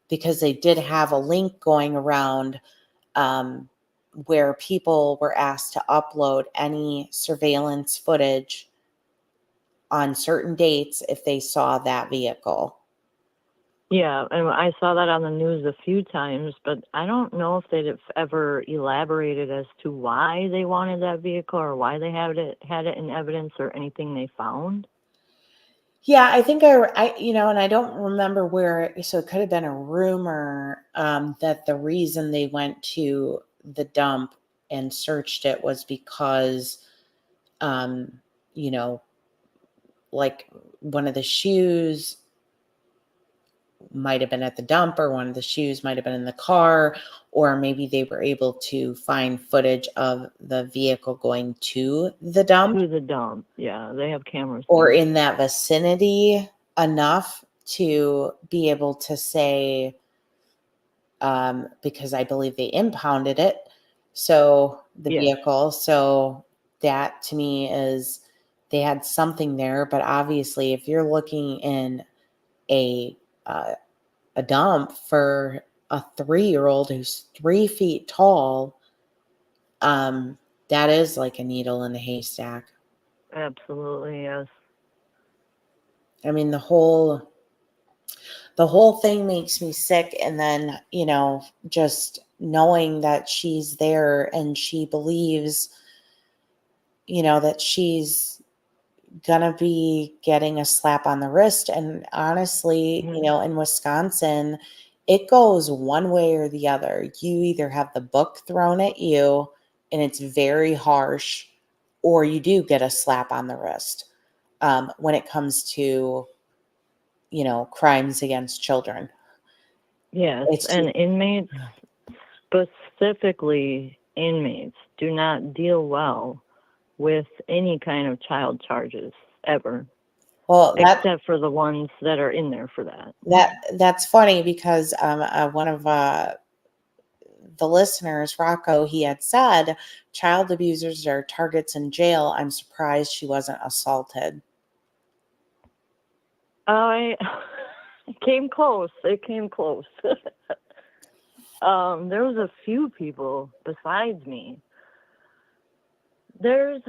S1: because they did have a link going around where people were asked to upload any surveillance footage on certain dates if they saw that vehicle.
S2: Yeah, and I saw that on the news a few times, but I don't know if they'd ever elaborated as to why they wanted that vehicle or why they had it in evidence or anything they found.
S1: Yeah, I think I and I don't remember where, so it could have been a rumor that the reason they went to the dump and searched it was because, like one of the shoes might have been at the dump, or one of the shoes might have been in the car, or maybe they were able to find footage of the vehicle going to the dump.
S2: To the dump, yeah, they have cameras.
S1: Or in that vicinity enough to be able to say, because I believe they impounded it, so the vehicle. So that to me is they had something there. But obviously, if you're looking in a dump for a 3-year-old who's 3 feet tall, that is like a needle in a haystack.
S2: Absolutely, yes.
S1: I mean, the whole thing makes me sick. And then, just knowing that she's there and she believes, that she's gonna be getting a slap on the wrist. And honestly, in Wisconsin, it goes one way or the other. You either have the book thrown at you and it's very harsh, or you do get a slap on the wrist when it comes to, crimes against children.
S2: Yes, and inmates, specifically inmates, do not deal well with any kind of child charges ever.
S1: Well,
S2: except for the ones that are in there for that.
S1: That's funny because one of the listeners, Rocco, he had said child abusers are targets in jail. I'm surprised she wasn't assaulted.
S2: It came close. It came close. There was a few people besides me. The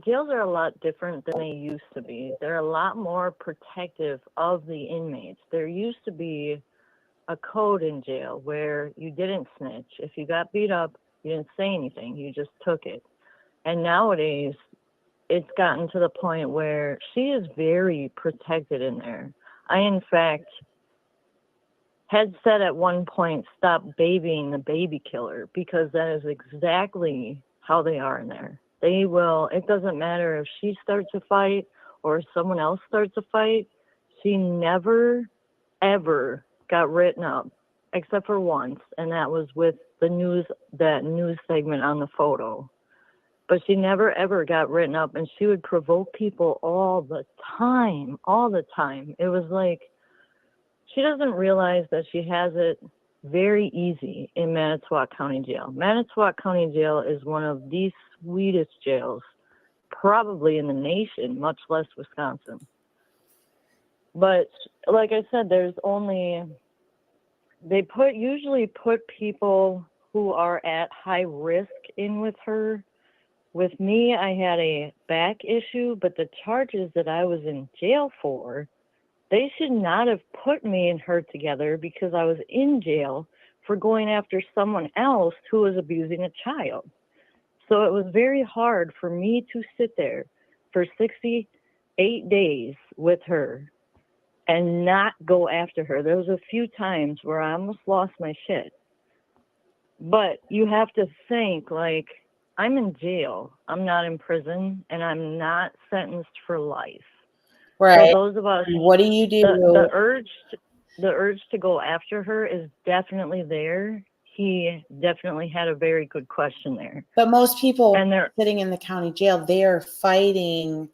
S2: jails are a lot different than they used to be. They're a lot more protective of the inmates. There used to be a code in jail where you didn't snitch. If you got beat up, you didn't say anything. You just took it. And nowadays, it's gotten to the point where she is very protected in there. I, in fact, had said at one point, stop babying the baby killer, because that is exactly how they are in there. They will, it doesn't matter if she starts a fight or if someone else starts a fight. She never, ever got written up except for once, and that was with the news, that news segment on the photo. But she never ever got written up, and she would provoke people all the time, all the time. It was like she doesn't realize that she has it very easy in Manitowoc County Jail. Manitowoc County Jail is one of the sweetest jails, probably in the nation, much less Wisconsin. But like I said, there's only, they usually put people who are at high risk in with her. With me, I had a back issue, but the charges that I was in jail for, they should not have put me and her together because I was in jail for going after someone else who was abusing a child. So it was very hard for me to sit there for 68 days with her and not go after her. There was a few times where I almost lost my shit. But you have to think, like, I'm in jail. I'm not in prison, and I'm not sentenced for life.
S1: Right.
S2: So those of us,
S1: What do you do?
S2: the urge to go after her is definitely there. He definitely had a very good question there.
S1: But most people
S2: And they're
S1: sitting in the county jail, they are fighting,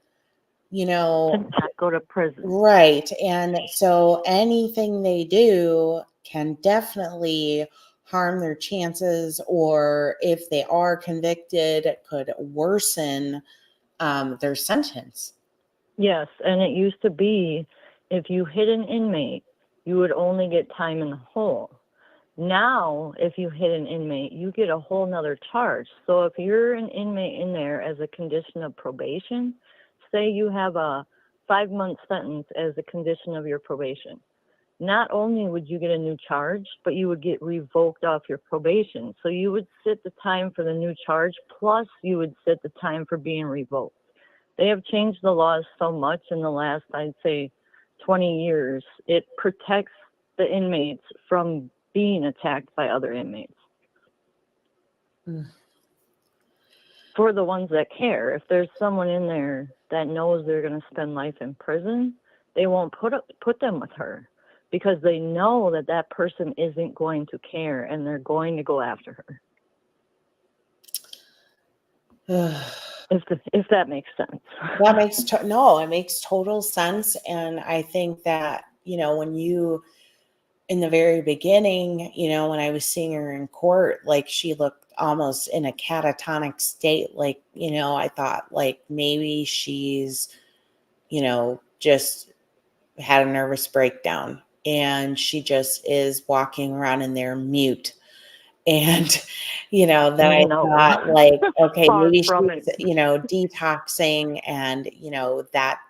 S1: you know,
S2: to not go to prison.
S1: right. And so anything they do can definitely harm their chances, or if they are convicted, it could worsen their sentence.
S2: Yes, and it used to be if you hit an inmate, you would only get time in the hole. Now, if you hit an inmate, you get a whole nother charge. So if you're an inmate in there as a condition of probation, say you have a 5-month sentence as a condition of your probation, not only would you get a new charge, but you would get revoked off your probation. So you would sit the time for the new charge, plus you would sit the time for being revoked. They have changed the laws so much in the last, I'd say, 20 years. It protects the inmates from being attacked by other inmates. For the ones that care. If there's someone in there that knows they're going to spend life in prison, they won't put them with her because they know that that person isn't going to care and they're going to go after her. If that makes sense.
S1: That makes no, it makes total sense. And I think that, you know, when you, in the very beginning, you know, when I was seeing her in court, like she looked almost in a catatonic state. Like, you know, I thought like maybe she's, you know, just had a nervous breakdown, and she just is walking around in there mute. And, you know, then I thought like, okay, maybe she's, you know, detoxing, and, you know, that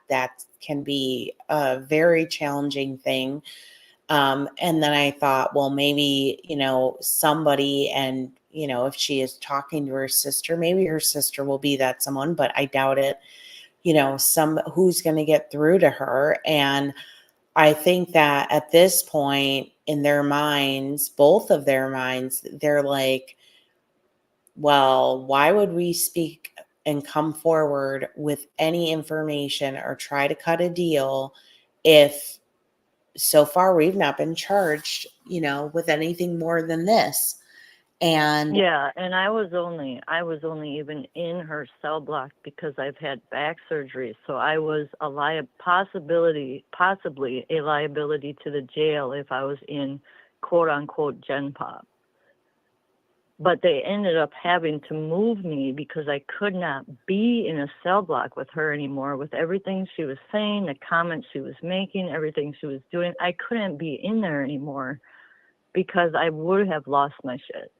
S1: can be a very challenging thing. And then I thought, well, maybe, you know, somebody, and, you know, if she is talking to her sister, maybe her sister will be that someone, but I doubt it, you know, who's going to get through to her. And I think that at this point in their minds, both of their minds, they're like, well, why would we speak and come forward with any information or try to cut a deal if so far we've not been charged, you know, with anything more than this? And
S2: yeah, and I was only even in her cell block because I've had back surgery, so I was possibly a liability to the jail if I was in quote unquote Gen Pop. But they ended up having to move me because I could not be in a cell block with her anymore. With everything she was saying, the comments she was making, everything she was doing, I couldn't be in there anymore because I would have lost my shit.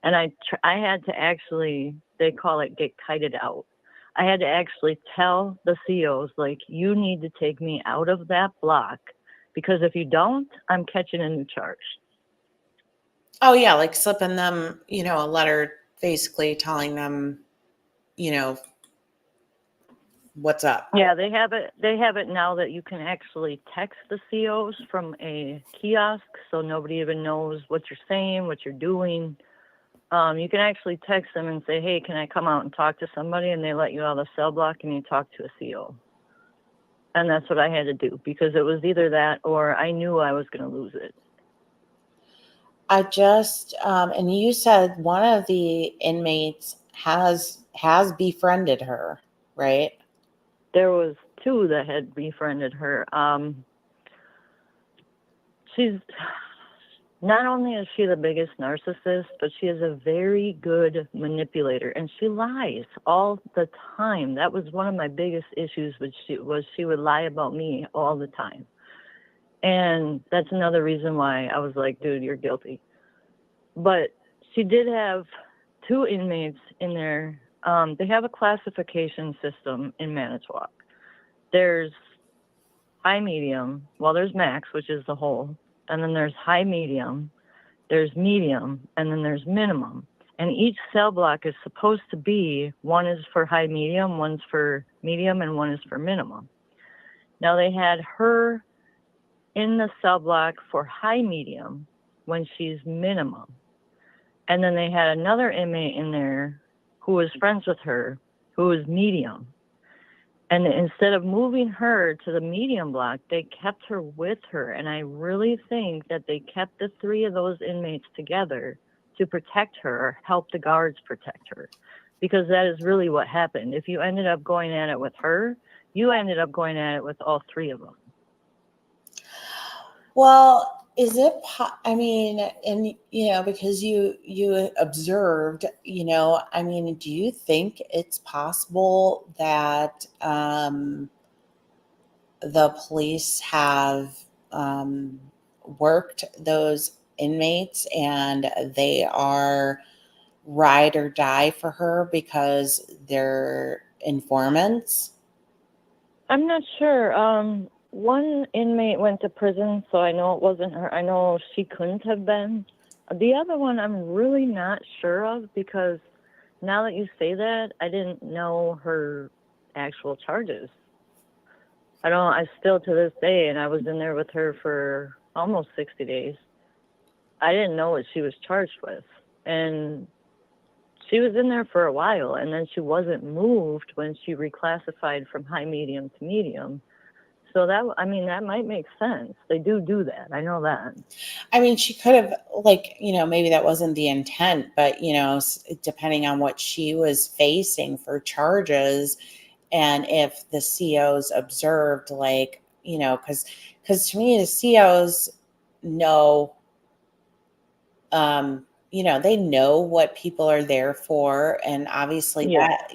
S2: And I had to actually, they call it get kited out. I had to actually tell the COs, like, you need to take me out of that block because if you don't, I'm catching a new charge.
S1: oh yeah, like slipping them, you know, a letter basically telling them, you know, what's up.
S2: Yeah, they have it now that you can actually text the COs from a kiosk, so nobody even knows what you're saying, what you're doing. You can actually text them and say, hey, can I come out and talk to somebody? And they let you out of the cell block and you talk to a CO. And that's what I had to do because it was either that or I knew I was going to lose it.
S1: I just, and you said one of the inmates has befriended her, right?
S2: There was two that had befriended her. She's not only is she the biggest narcissist, but she is a very good manipulator, and she lies all the time. That was one of my biggest issues with she would lie about me all the time. And that's another reason why I was like, dude, you're guilty. But she did have two inmates in there. They have a classification system in Manitowoc. There's high, medium. Well, there's max, which is the whole. And then there's high, medium. There's medium. And then there's minimum. And each cell block is supposed to be, one is for high, medium, one's for medium, and one is for minimum. Now, they had her in the cell block for high, medium when she's minimum. And then they had another inmate in there who was friends with her, who was medium. And instead of moving her to the medium block, they kept her with her. And I really think that they kept the three of those inmates together to protect her or help the guards protect her. Because that is really what happened. If you ended up going at it with her, you ended up going at it with all three of them.
S1: Well, is it, I mean, and, because you observed, I mean, do you think it's possible that the police have worked those inmates and they are ride or die for her because they're informants?
S2: I'm not sure. One inmate went to prison, so I know it wasn't her. I know she couldn't have been. The other one I'm really not sure of, because now that you say that, I didn't know her actual charges. I still to this day, and I was in there with her for almost 60 days. I didn't know what she was charged with. And she was in there for a while, and then she wasn't moved when she reclassified from high, medium to medium. So that might make sense. They do that. I know that.
S1: I mean, she could have, maybe that wasn't the intent, but, depending on what she was facing for charges, and if the COs observed, because to me, the COs know, they know what people are there for. And obviously that,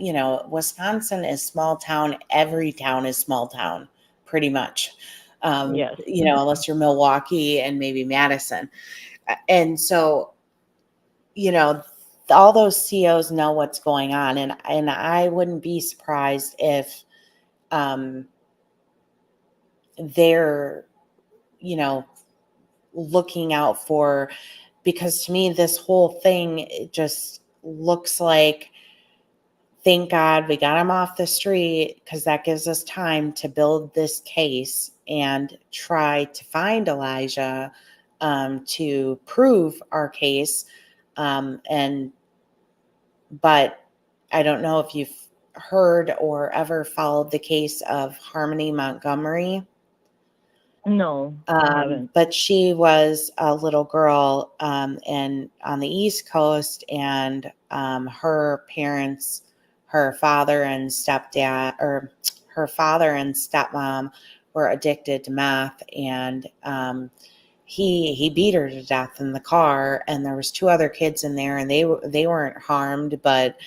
S1: Wisconsin is small town. Every town is small town, pretty much.
S2: Yes.
S1: Unless you're Milwaukee and maybe Madison. And so, all those COs know what's going on. And I wouldn't be surprised if they're, looking out for, because to me, this whole thing, it just looks like, thank God we got him off the street, because that gives us time to build this case and try to find Elijah to prove our case. But I don't know if you've heard or ever followed the case of Harmony Montgomery.
S2: No, I haven't.
S1: But she was a little girl and on the East Coast, and her parents, her father and stepdad, or her father and stepmom, were addicted to meth, and he beat her to death in the car, and there was two other kids in there, and they weren't harmed, but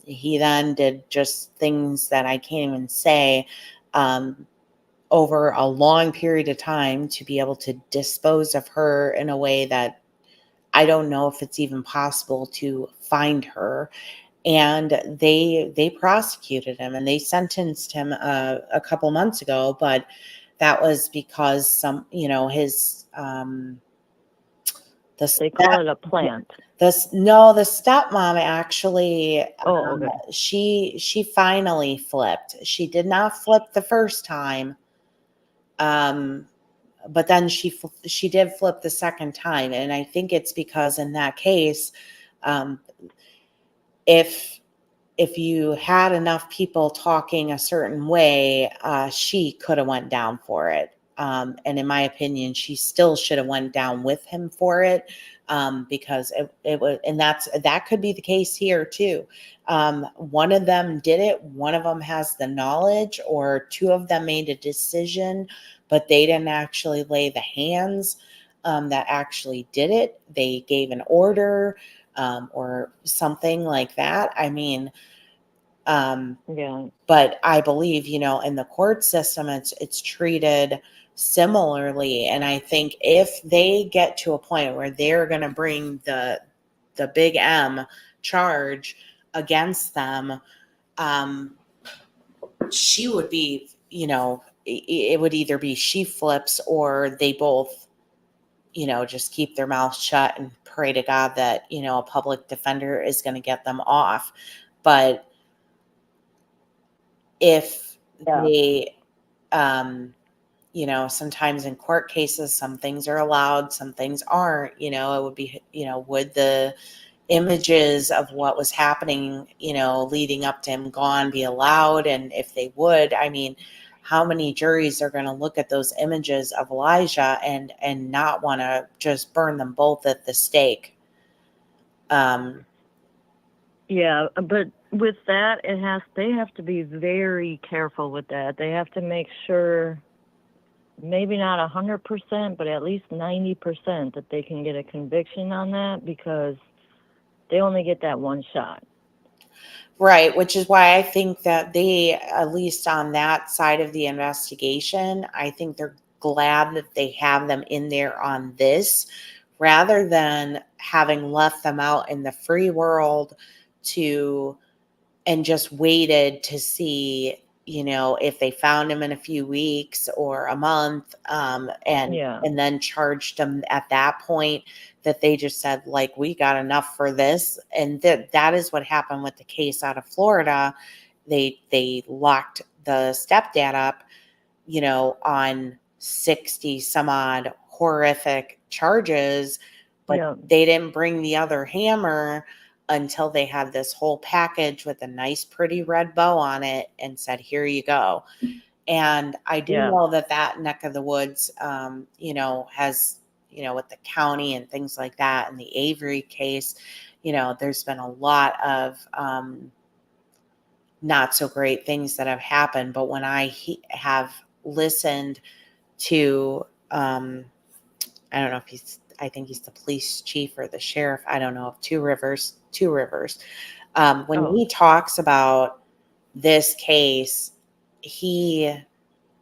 S1: he then did just things that I can't even say. Over a long period of time to be able to dispose of her in a way that I don't know if it's even possible to find her. And they prosecuted him and they sentenced him a couple months ago, but that was because his
S2: They call it a plant.
S1: the stepmom actually,
S2: okay.
S1: She finally flipped. She did not flip the first time. But then she did flip the second time. And I think it's because in that case, if you had enough people talking a certain way, she could have went down for it. And in my opinion, she still should have went down with him for it, because it was, and that could be the case here too. One of them did it. One of them has the knowledge, or two of them made a decision, but they didn't actually lay the hands that actually did it. They gave an order, or something like that. I mean,
S2: Yeah.
S1: but I believe, in the court system, it's treated similarly. And I think if they get to a point where they're going to bring the big M charge against them, she would be, it would either be she flips, or they both, just keep their mouth shut and pray to God that, a public defender is going to get them off. But if
S2: Yeah.
S1: they, sometimes in court cases, some things are allowed, some things aren't. It would be, would the images of what was happening, leading up to him gone be allowed? And if they would, I mean, how many juries are going to look at those images of Elijah and not want to just burn them both at the stake?
S2: Yeah, but with that, they have to be very careful with that. They have to make sure, maybe not 100%, but at least 90% that they can get a conviction on that, because they only get that one shot.
S1: Right, which is why I think that they, at least on that side of the investigation, I think they're glad that they have them in there on this, rather than having left them out in the free world and just waited to see, if they found him in a few weeks or a month,
S2: Yeah.
S1: and then charged them at that point. That they just said, like, we got enough for this. And that is what happened with the case out of Florida. They locked the stepdad up, on 60 some odd horrific charges, but
S2: Yeah.
S1: they didn't bring the other hammer until they had this whole package with a nice, pretty red bow on it, and said, here you go. And I do
S2: Yeah.
S1: know that neck of the woods, has, with the county and things like that, and the Avery case, there's been a lot of not so great things that have happened. But when I have listened to, I don't know if I think he's the police chief or the sheriff, I don't know, of Two Rivers. When
S2: Oh,
S1: he talks about this case, he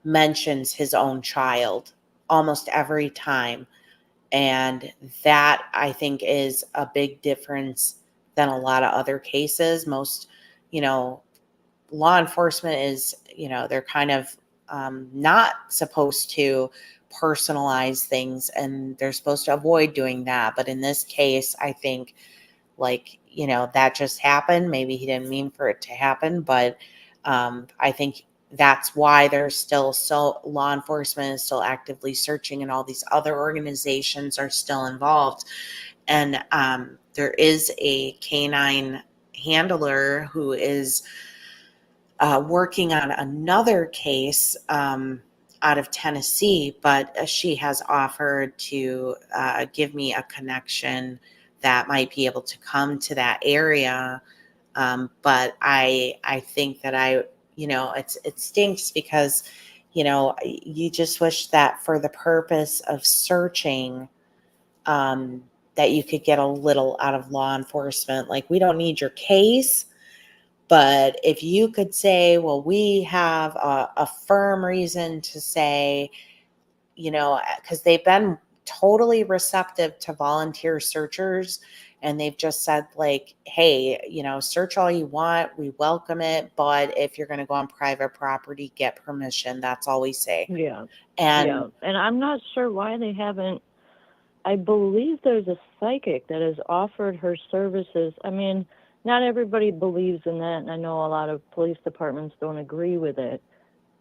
S1: mentions his own child almost every time. And that, I think, is a big difference than a lot of other cases. Most, law enforcement is, they're kind of not supposed to personalize things, and they're supposed to avoid doing that. But in this case, I think, like, that just happened. Maybe he didn't mean for it to happen, but I think that's why there's still, so law enforcement is still actively searching, and all these other organizations are still involved. And there is a canine handler who is working on another case out of Tennessee, but she has offered to give me a connection that might be able to come to that area. But I think that it stinks, because, you just wish that for the purpose of searching, that you could get a little out of law enforcement. Like, we don't need your case, but if you could say, well, we have a firm reason to say, because they've been totally receptive to volunteer searchers, and they've just said, like, hey, search all you want. We welcome it. But if you're going to go on private property, get permission. That's all we say.
S2: yeah.
S1: And
S2: Yeah. And I'm not sure why they haven't. I believe there's a psychic that has offered her services. I mean, not everybody believes in that, and I know a lot of police departments don't agree with it.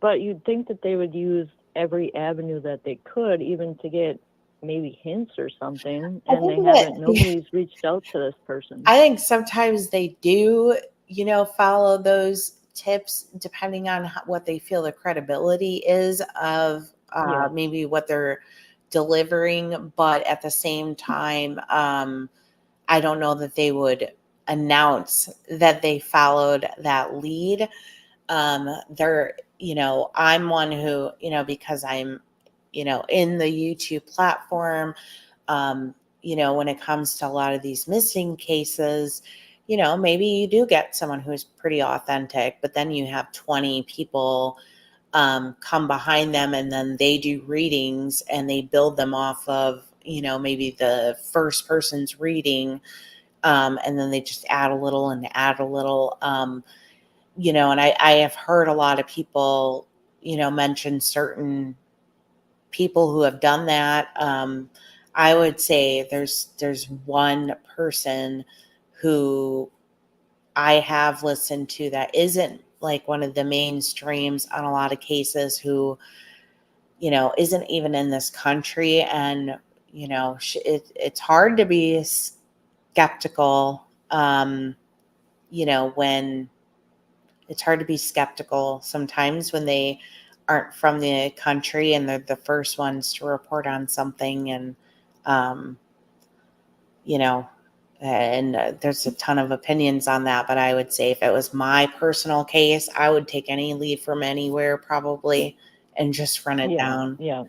S2: But you'd think that they would use every avenue that they could, even to get maybe hints or something,
S1: I
S2: and they
S1: think
S2: haven't. Nobody's reached out to this person.
S1: I think sometimes they do, follow those tips, depending on what they feel the credibility is of
S2: Yeah.
S1: maybe what they're delivering, but at the same time, I don't know that they would announce that they followed that lead. I'm one who, because I'm, in the YouTube platform, when it comes to a lot of these missing cases, maybe you do get someone who's pretty authentic, but then you have 20 people come behind them, and then they do readings and they build them off of, maybe the first person's reading, and then they just add a little and add a little. And I have heard a lot of people, mention certain people who have done that. I would say there's one person who I have listened to that isn't like one of the mainstreams on a lot of cases, who, isn't even in this country. And, it's hard to be skeptical, when it's hard to be skeptical sometimes when they aren't from the country and they're the first ones to report on something. And, um, you know, there's a ton of opinions on that, but I would say if it was my personal case, I would take any lead from anywhere probably and just run it
S2: Yeah.
S1: down.
S2: Yeah.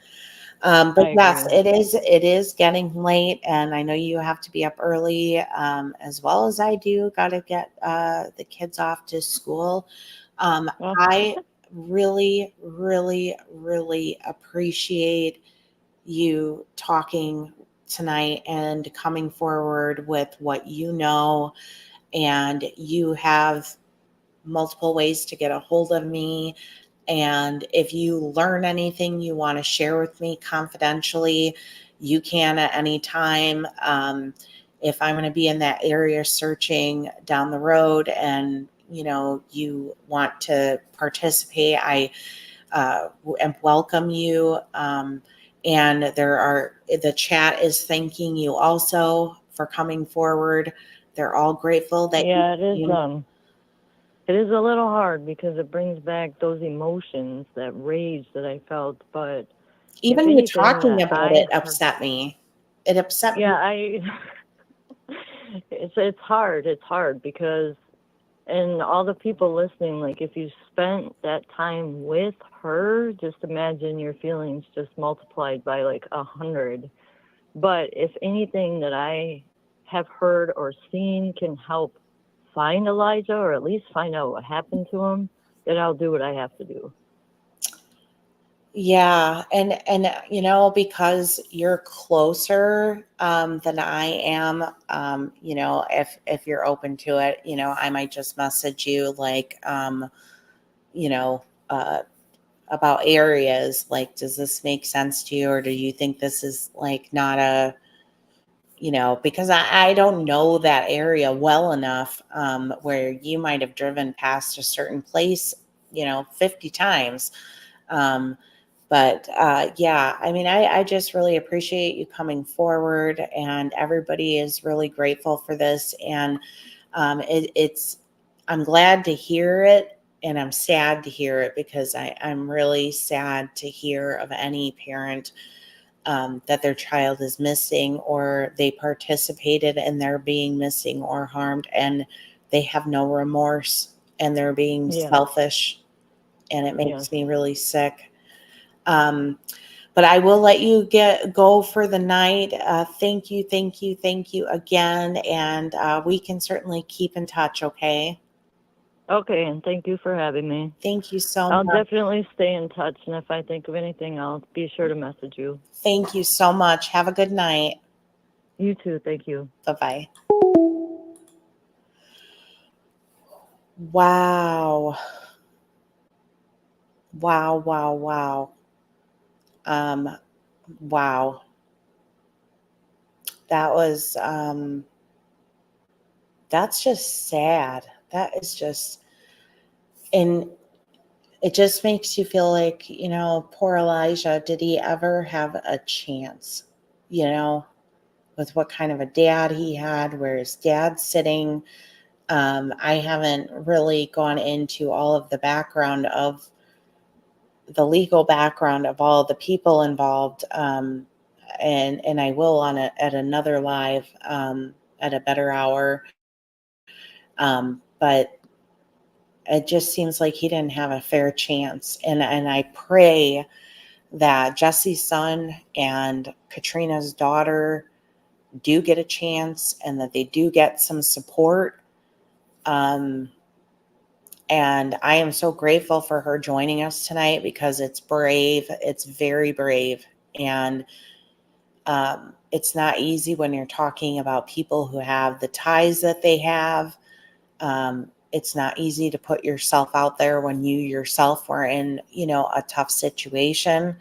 S1: But
S2: I
S1: yes,
S2: agree.
S1: it is getting late, and I know you have to be up early, as well as I do. Got to get the kids off to school.
S2: Well,
S1: I really, really, really appreciate you talking tonight and coming forward with what you know, and you have multiple ways to get a hold of me. And if you learn anything you want to share with me confidentially, you can at any time. If I'm going to be in that area searching down the road and you want to participate, I welcome you. And the chat is thanking you also for coming forward. They're all grateful that you
S2: yeah, it is.
S1: came.
S2: It is a little hard because it brings back those emotions, that rage that I felt. But if
S1: Even you
S2: anything
S1: talking
S2: that
S1: about
S2: I
S1: it
S2: heard,
S1: upset me. It upset
S2: yeah,
S1: me.
S2: it's hard. It's hard because, and all the people listening, like if you spent that time with her, just imagine your feelings just multiplied by like 100. But if anything that I have heard or seen can help find Elijah, or at least find out what happened to him, then I'll do what I have to do.
S1: Yeah, and because you're closer than I am, if you're open to it, I might just message you like, you know, uh, about areas like, does this make sense to you, or do you think this is like not a, because I don't know that area well enough, where you might have driven past a certain place, 50 times. Um, but yeah, I mean, I just really appreciate you coming forward, and everybody is really grateful for this. And I'm glad to hear it, and I'm sad to hear it, because I'm really sad to hear of any parent that their child is missing, or they participated in their being missing or harmed, and they have no remorse, and they're being
S2: Yeah.
S1: selfish, and it
S2: Yes.
S1: makes me really sick. Um, but I will let you go for the night. Thank you, thank you, thank you again, and we can certainly keep in touch. Okay.
S2: Okay, and thank you for having me.
S1: Thank you so
S2: I'll
S1: much.
S2: definitely stay in touch, and if I think of anything, I'll be sure to message you.
S1: Thank you so much. Have a good night.
S2: You too. Thank you.
S1: Bye bye. Wow. Wow. Wow. Wow. Um, wow. That was that's just sad. That is just, and it just makes you feel like, poor Elijah, did he ever have a chance? With what kind of a dad he had, where his dad's sitting. I haven't really gone into all of the background of the legal background of all the people involved, and I will at another live at a better hour. But it just seems like he didn't have a fair chance, and I pray that Jesse's son and Katrina's daughter do get a chance, and that they do get some support. And I am so grateful for her joining us tonight, because it's brave. It's very brave. And it's not easy when you're talking about people who have the ties that they have. It's not easy to put yourself out there when you yourself were in, a tough situation.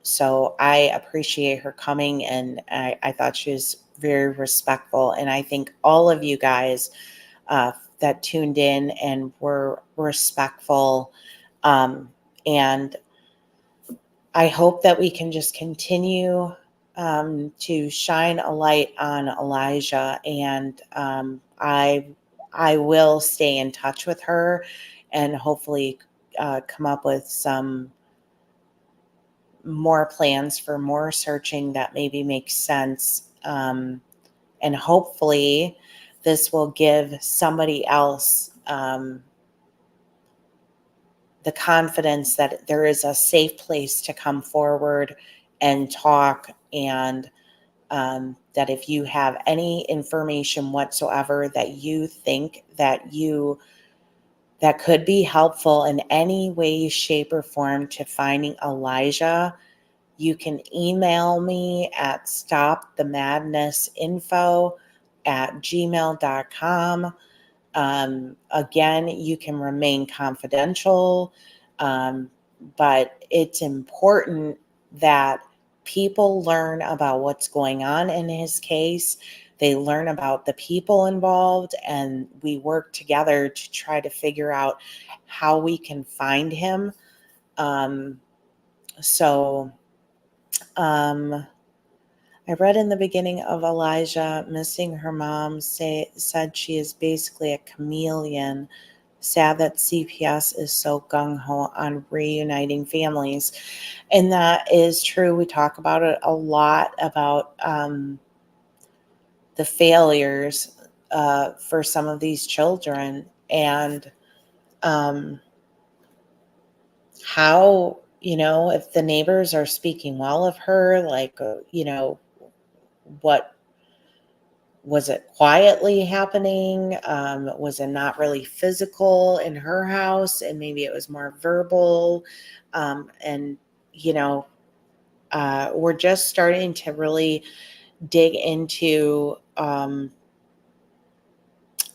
S1: So I appreciate her coming, and I thought she was very respectful. And I think all of you guys that tuned in and were respectful. And I hope that we can just continue to shine a light on Elijah. And I will stay in touch with her, and hopefully come up with some more plans for more searching that maybe makes sense. And hopefully this will give somebody else the confidence that there is a safe place to come forward and talk. And that if you have any information whatsoever that you think that could be helpful in any way, shape, or form to finding Elijah, you can email me at stopthemadnessinfo@gmail.com. Again, you can remain confidential, but it's important that people learn about what's going on in his case. They learn about the people involved, and we work together to try to figure out how we can find him. So I read in the beginning of Elijah missing her mom said she is basically a chameleon. Sad that CPS is so gung-ho on reuniting families. And that is true. We talk about it a lot, about the failures for some of these children, and how, if the neighbors are speaking well of her, like, what was it quietly happening? Was it not really physical in her house, and maybe it was more verbal? And, we're just starting to really dig into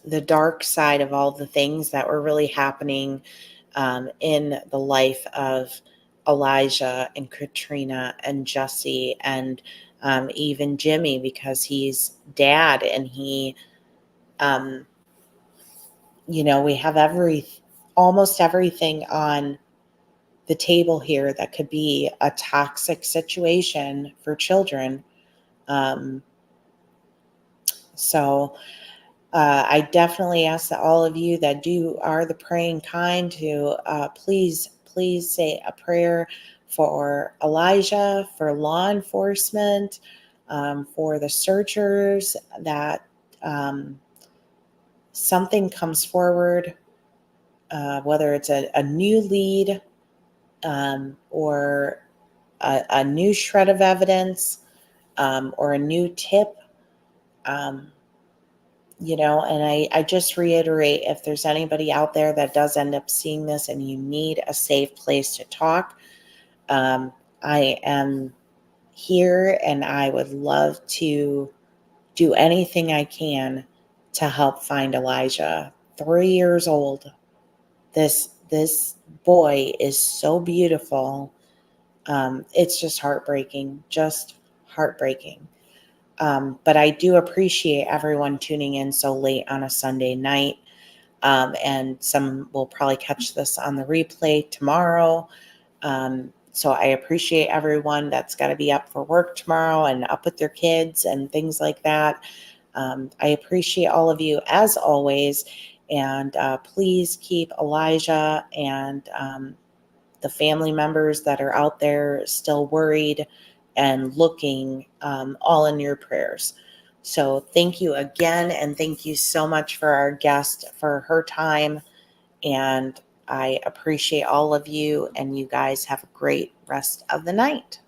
S1: the dark side of all the things that were really happening in the life of Elijah and Katrina and Jesse, and even Jimmy, because he's dad, and he, we have almost everything on the table here that could be a toxic situation for children. So I definitely ask that all of you that are the praying kind to please say a prayer for Elijah, for law enforcement, for the searchers, that something comes forward, whether it's a new lead, or a new shred of evidence, or a new tip. And I just reiterate, if there's anybody out there that does end up seeing this and you need a safe place to talk, I am here, and I would love to do anything I can to help find Elijah. 3 years old. This boy is so beautiful. It's just heartbreaking, But I do appreciate everyone tuning in so late on a Sunday night. And some will probably catch this on the replay tomorrow. So I appreciate everyone that's got to be up for work tomorrow and up with their kids and things like that. I appreciate all of you as always. And please keep Elijah and the family members that are out there still worried and looking, all in your prayers. So thank you again. And thank you so much for our guest for her time. And I appreciate all of you, and you guys have a great rest of the night.